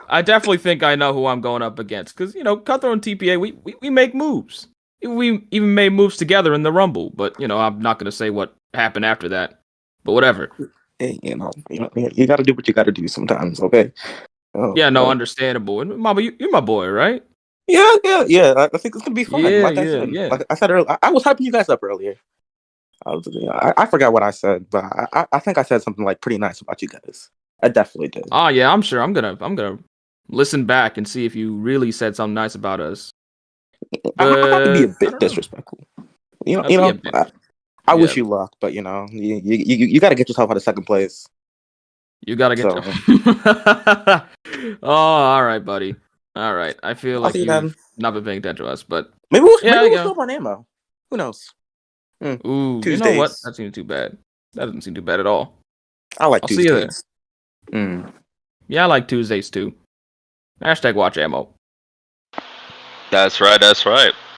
I definitely think I know who I'm going up against. Because, you know, Cutthroat and TPA, we make moves. we even made moves together in the Rumble. But I'm not gonna say what happened after that. But whatever. Hey, you got to do what you got to do sometimes. Okay. Oh, Yeah, no, understandable. And Mama, you're my boy, right? Yeah. I think it's gonna be fun. Yeah. Like I said earlier, I was hyping you guys up earlier. I forgot what I said, but I think I said something like pretty nice about you guys. I definitely did. Oh yeah, I'm sure. I'm gonna listen back and see if you really said something nice about us. I had to be a I bit don't know. disrespectful. I'll be a bit. I Yeah. wish you luck, but you got to get yourself out of second place. You gotta get. So, Oh, all right, buddy. All right. I feel I'll like see you you've then. not been paying attention to us, but Maybe we'll yeah. show up on ammo. Who knows? Ooh, Tuesdays. you know what? That seems too bad. That doesn't seem too bad at all. I like I'll Tuesdays. see you there. Yeah, I like Tuesdays too. Hashtag watch ammo. That's right.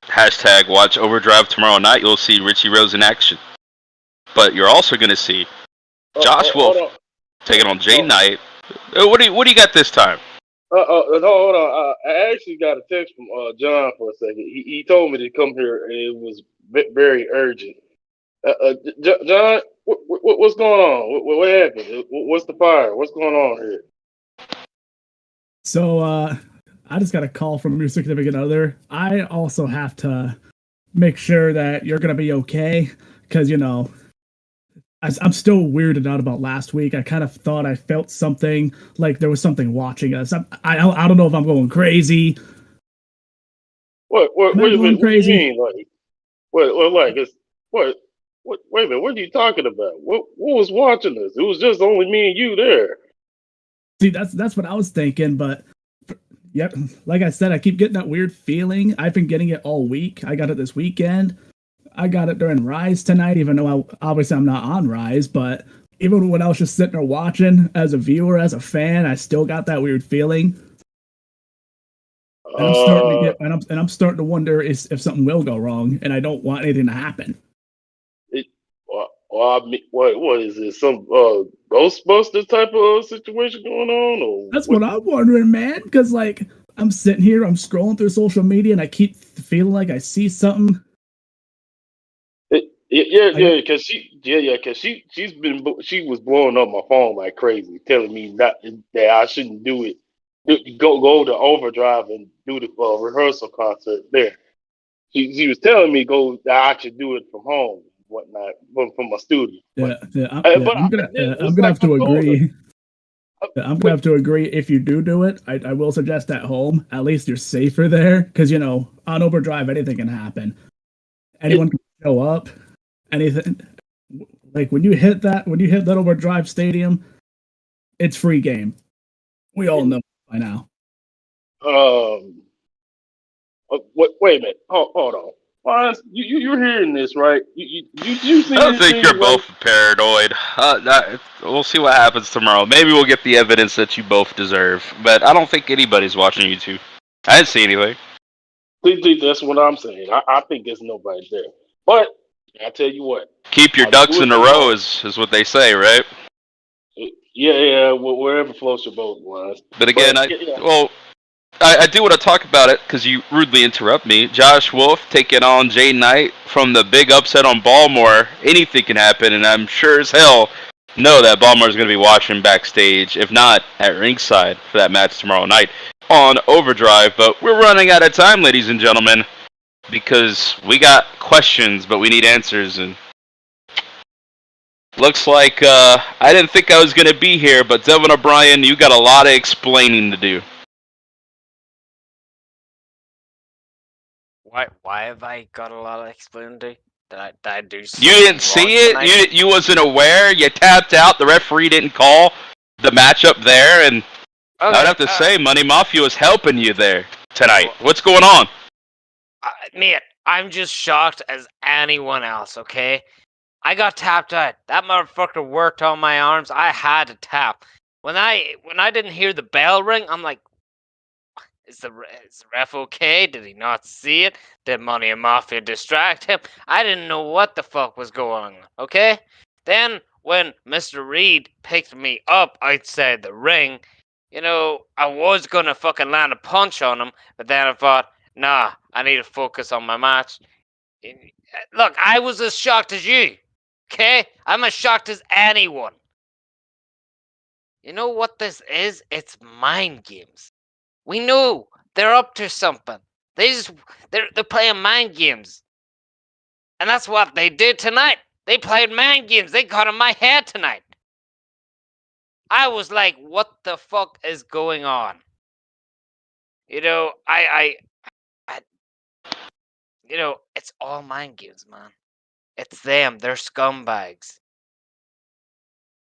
Hashtag watch Overdrive tomorrow night. You'll see Richie Rose in action. But you're also going to see Josh Wolf taking on Jay Knight. What do you got this time? Hold on. I actually got a text from John for a second. He told me to come here, and it was very urgent. John, what's going on? What happened? What's the fire? What's going on here? So I just got a call from your significant other. I also have to make sure that you're gonna be okay, because I'm still weirded out about last week. I kind of thought I felt something, like there was something watching us. I don't know if I'm going crazy. What do you mean? Wait a minute, what are you talking about? What was watching us? It was just only me and you there. See, that's what I was thinking, but yep, like I said, I keep getting that weird feeling. I've been getting it all week. I got it this weekend. I got it during Rise tonight, even though obviously I'm not on Rise, but even when I was just sitting there watching as a viewer, as a fan, I still got that weird feeling. And I'm starting to wonder if something will go wrong, and I don't want anything to happen. I mean, what is this? Some Ghostbusters type of situation going on? Or that's what I'm wondering, man. Because I'm sitting here, I'm scrolling through social media, and I keep feeling like I see something. Because she was blowing up my phone like crazy, telling me that I shouldn't do it. Go to Overdrive and do the rehearsal concert there. She was telling me that I should do it from home, whatnot, from my studio. I'm gonna have to agree. I'm gonna have to agree. If you do it, I will suggest at home. At least you're safer there, because on Overdrive anything can happen. Anyone can show up. Anything, like when you hit that Overdrive stadium, it's free game. We all know by now. Wait a minute. Hold on. Lawrence, you're hearing this, right? You see I don't think you're both paranoid. We'll see what happens tomorrow. Maybe we'll get the evidence that you both deserve. But I don't think anybody's watching you two. I didn't see anything. That's what I'm saying. I think there's nobody there. But I tell you what. Keep your ducks in a row is what they say, right? Yeah. Wherever floats your boat, Lawrence. But again, I do want to talk about it because you rudely interrupt me. Josh Wolf taking on Jay Knight from the big upset on Baltimore. Anything can happen, and I'm sure as hell know that Baltimore's going to be watching backstage, if not at ringside, for that match tomorrow night on Overdrive. But we're running out of time, ladies and gentlemen, because we got questions, but we need answers. And looks like I didn't think I was going to be here, but Devin O'Brien, you got a lot of explaining to do. Why have I got a lot of explaining to do? Did I do something You didn't see it? You wasn't aware? You tapped out? The referee didn't call the matchup there? And I would have to say, Money Mafia was helping you there tonight. What's going on? Mate, I'm just shocked as anyone else, okay? I got tapped out. That motherfucker worked on my arms. I had to tap. When I didn't hear the bell ring, I'm like, Is the ref okay? Did he not see it? Did Money and Mafia distract him? I didn't know what the fuck was going on, okay? Then, when Mr. Reed picked me up outside the ring, I was gonna fucking land a punch on him, but then I thought, nah, I need to focus on my match. Look, I was as shocked as you. Okay? I'm as shocked as anyone. You know what this is? It's mind games. We know they're up to something. They're playing mind games. And that's what they did tonight. They played mind games. They got in my head tonight. I was like, what the fuck is going on? You know, you know, it's all mind games, man. It's them. They're scumbags.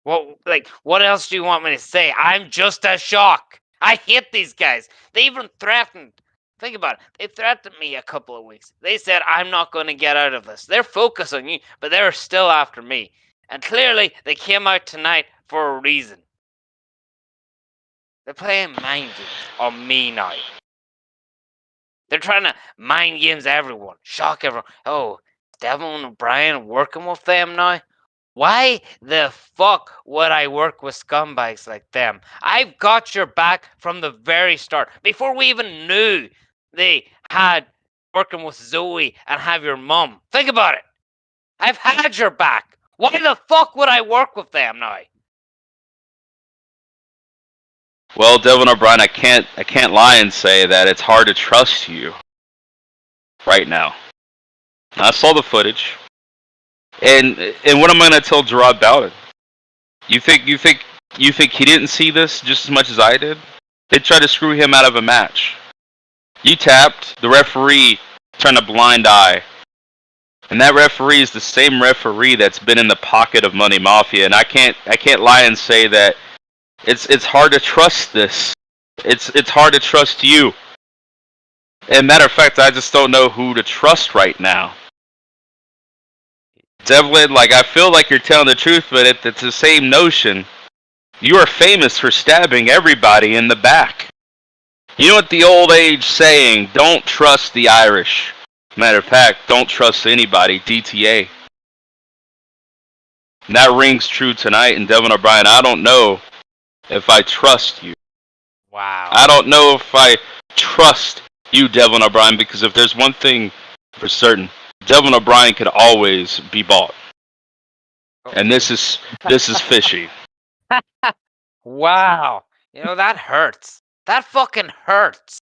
What else do you want me to say? I'm just as shocked. I hate these guys. They even threatened. Think about it. They threatened me a couple of weeks. They said, I'm not going to get out of this. They're focused on you, but they're still after me. And clearly, they came out tonight for a reason. They're playing mind games on me now. They're trying to mind games everyone. Shock everyone. Oh, Devin O'Brien working with them now? Why the fuck would I work with scumbags like them? I've got your back from the very start. Before we even knew they had working with Zoe and have your mum. Think about it. I've had your back. Why the fuck would I work with them now? Well, Devin O'Brien, I can't lie and say that it's hard to trust you right now. I saw the footage. And what am I gonna tell Gerard about it? You think he didn't see this just as much as I did? They tried to screw him out of a match. You tapped, the referee turned a blind eye. And that referee is the same referee that's been in the pocket of Money Mafia, and I can't lie and say that it's hard to trust this. It's hard to trust you. And matter of fact, I just don't know who to trust right now. Devlin, I feel like you're telling the truth, but it's the same notion. You are famous for stabbing everybody in the back. You know what the old age saying, don't trust the Irish. Matter of fact, don't trust anybody, DTA. And that rings true tonight, and Devin O'Brien, I don't know if I trust you. Wow. I don't know if I trust you, Devin O'Brien, because if there's one thing for certain, Devin O'Brien could always be bought. And this is fishy. Wow. You know, that hurts. That fucking hurts.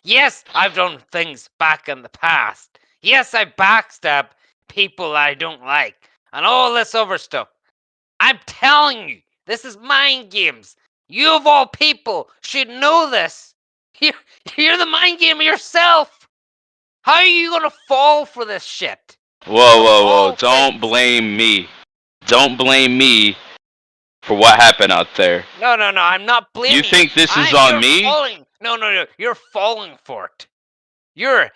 Yes, I've done things back in the past. Yes, I backstab people I don't like. And all this other stuff. I'm telling you, this is mind games. You of all people should know this. You're the mind gamer yourself. How are you gonna fall for this shit? Whoa. Don't blame me. Don't blame me for what happened out there. No, I'm not blaming you. You think this is on me? No, you're falling for it. You're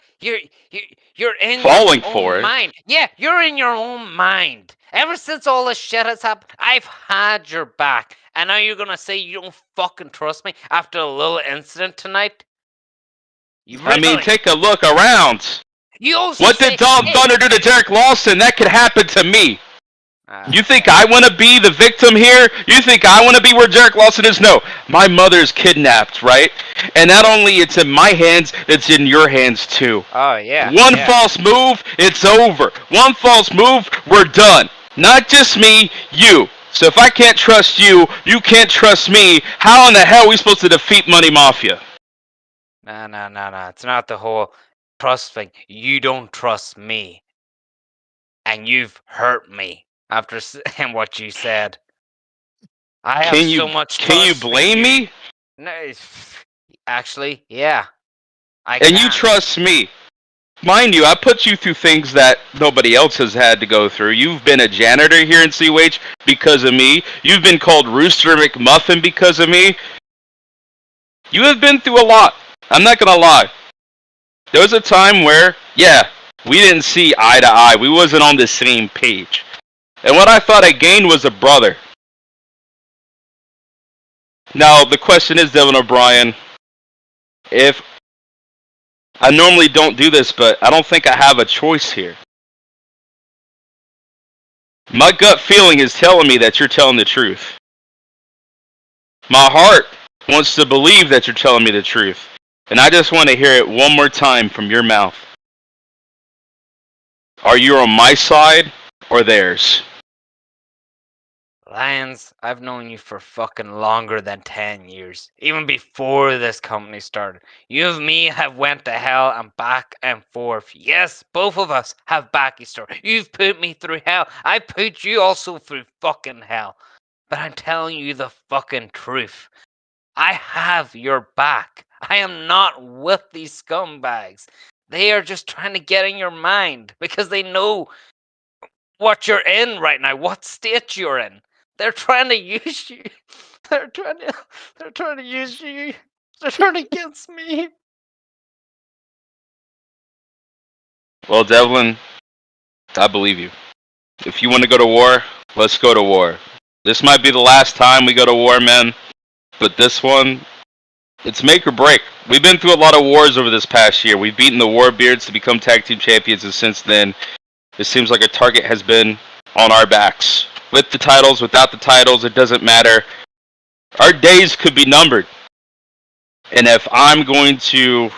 in Falling your for own it? mind. Yeah, you're in your own mind. Ever since all this shit has happened, I've had your back. And now you're gonna say you don't fucking trust me after a little incident tonight? Take a look around. What did Dom Thunder do to Derek Lawson? That could happen to me. You think I want to be the victim here? You think I want to be where Derek Lawson is? No. My mother's kidnapped, right? And not only it's in my hands, it's in your hands too. Oh, yeah. One false move, it's over. One false move, we're done. Not just me, you. So if I can't trust you, you can't trust me. How in the hell are we supposed to defeat Money Mafia? No. It's not the whole trust thing. You don't trust me. And you've hurt me after saying what you said. I have so much trust. Can you blame me? No, actually, yeah. And you trust me. Mind you, I put you through things that nobody else has had to go through. You've been a janitor here in COH because of me. You've been called Rooster McMuffin because of me. You have been through a lot. I'm not gonna lie. There was a time where, we didn't see eye to eye. We wasn't on the same page. And what I thought I gained was a brother. Now, the question is, Devin O'Brien, if I normally don't do this, but I don't think I have a choice here. My gut feeling is telling me that you're telling the truth. My heart wants to believe that you're telling me the truth. And I just want to hear it one more time from your mouth. Are you on my side or theirs? Lions, I've known you for fucking longer than 10 years. Even before this company started. You and me have went to hell and back and forth. Yes, both of us have backstory. You've put me through hell. I put you also through fucking hell. But I'm telling you the fucking truth. I have your back. I am not with these scumbags. They are just trying to get in your mind because they know what you're in right now, what state you're in. They're trying to use you. They're trying to use you. They're turning against me. Well, Devlin, I believe you. If you want to go to war, let's go to war. This might be the last time we go to war, man. But this one, it's make or break. We've been through a lot of wars over this past year. We've beaten the Warbeards to become tag team champions, and since then, it seems like a target has been on our backs. With the titles, without the titles, it doesn't matter. Our days could be numbered. And if I'm going to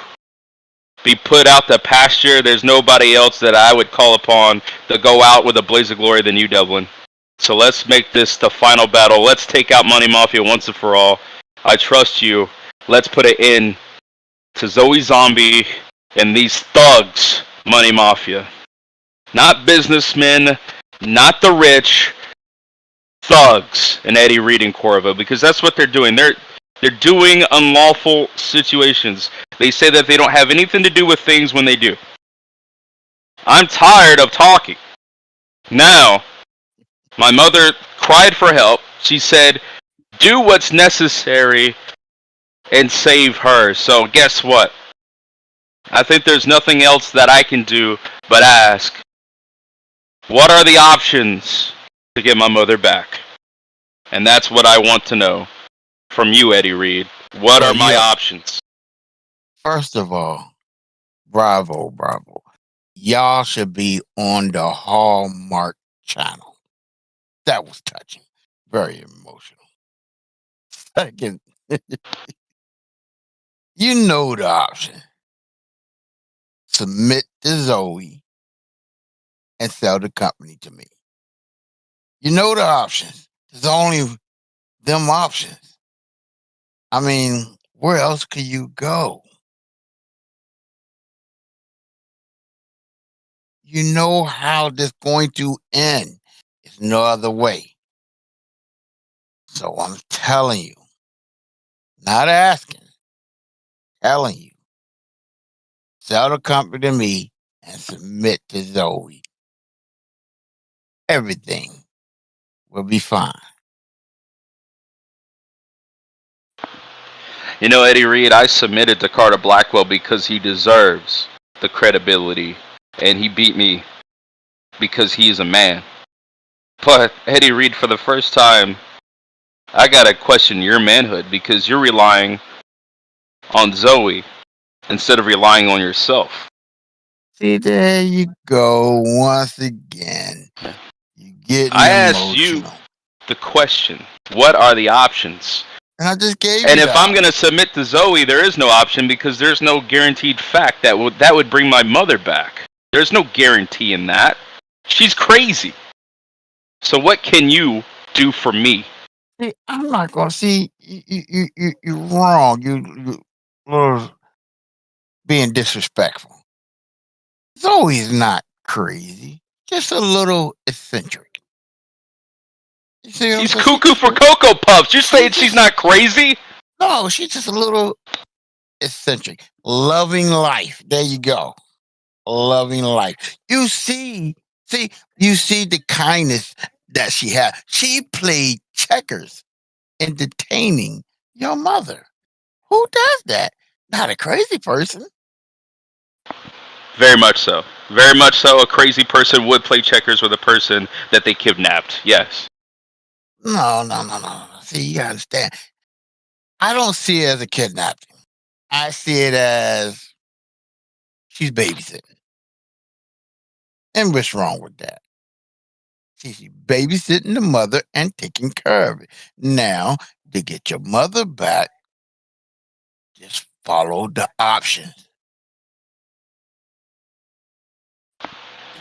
be put out the pasture, there's nobody else that I would call upon to go out with a blaze of glory than you, Devlin. So let's make this the final battle. Let's take out Money Mafia once and for all. I trust you. Let's put an end to Zoe Zombie and these thugs, Money Mafia. Not businessmen, not the rich, thugs, and Eddie Reed and Corvo, because that's what they're doing. They're doing unlawful situations. They say that they don't have anything to do with things when they do. I'm tired of talking. Now, my mother cried for help. She said, do what's necessary and save her. So guess what? I think there's nothing else that I can do but ask, what are the options to get my mother back? And that's what I want to know from you, Eddie Reed. What are my options? First of all, bravo. Y'all should be on the Hallmark channel. That was touching. Very emotional. Second, you know the option. Submit to Zoe and sell the company to me. You know the options. There's only them options. I mean, where else could you go? You know how this going to end. There's no other way. So I'm telling you, not asking, telling you, sell the company to me and submit to Zoe. Everything will be fine. You know, Eddie Reed, I submitted to Carter Blackwell because he deserves the credibility, and he beat me because he's a man. But, Eddie Reed, for the first time, I gotta question your manhood because you're relying on Zoe instead of relying on yourself. See, there you go once again. You getting I asked you the question, what are the options? And I just gave and you if I'm going to submit to Zoe, there is no option because there's no guaranteed fact that would bring my mother back. There's no guarantee in that. She's crazy. So what can you do for me? See, I'm not going to see you're wrong. You're being disrespectful. Zoe's not crazy, just a little eccentric. You see what She's I'm saying? cuckoo for Cocoa Puffs. You're saying she's not crazy? No, she's just a little eccentric. Loving life. There you go. Loving life. You see the kindness that she had. She played checkers, entertaining your mother. Who does that? Not a crazy person. Very much so. Very much so. A crazy person would play checkers with a person that they kidnapped. Yes. No. See, you gotta understand. I don't see it as a kidnapping. I see it as she's babysitting. And what's wrong with that? She's babysitting the mother and taking care of it. Now, to get your mother back, just follow the options.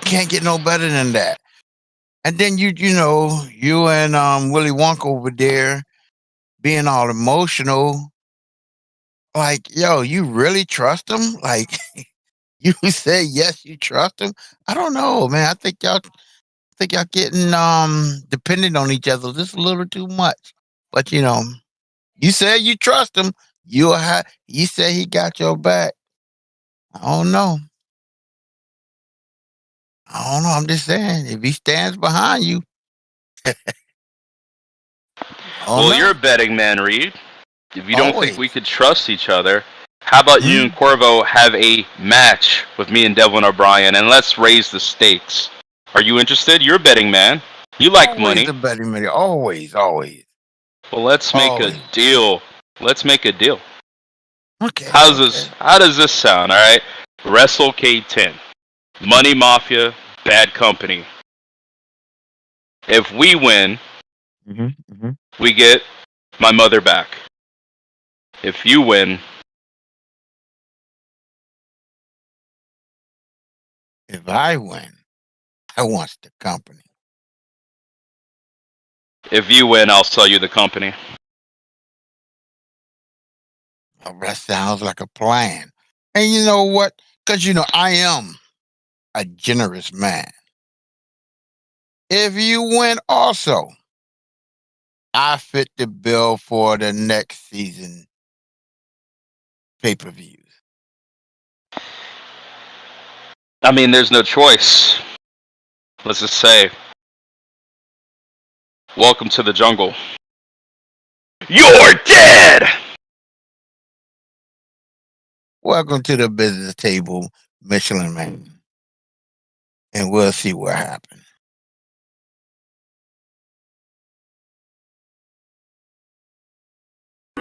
can't get no better than that. And then you and Willy Wonka over there being all emotional. Like, yo, you really trust him? Like, you say yes, you trust him? I don't know, man. I think y'all getting dependent on each other just a little too much. But you said you trust him. You said he got your back. I don't know. I'm just saying, if he stands behind you, Well, you're a betting man, Reed. If you don't think we could trust each other, how about you and Corvo have a match with me and Devlin O'Brien, and let's raise the stakes? Are you interested? You're a betting man. You like money. The betting man, always. Well, let's make a deal. Let's make a deal. Okay. How does this sound? All right. Wrestle K10, Money Mafia, Bad Company. If we win, we get my mother back. If you win, if I win, I want the company. If you win, I'll sell you the company. Oh, that sounds like a plan. And you know what? Because I am a generous man. If you win also, I fit the bill for the next season pay-per-views. I mean, there's no choice. Let's just say, welcome to the jungle. You're dead! Welcome to the business table, Michelin Man. And we'll see what happens.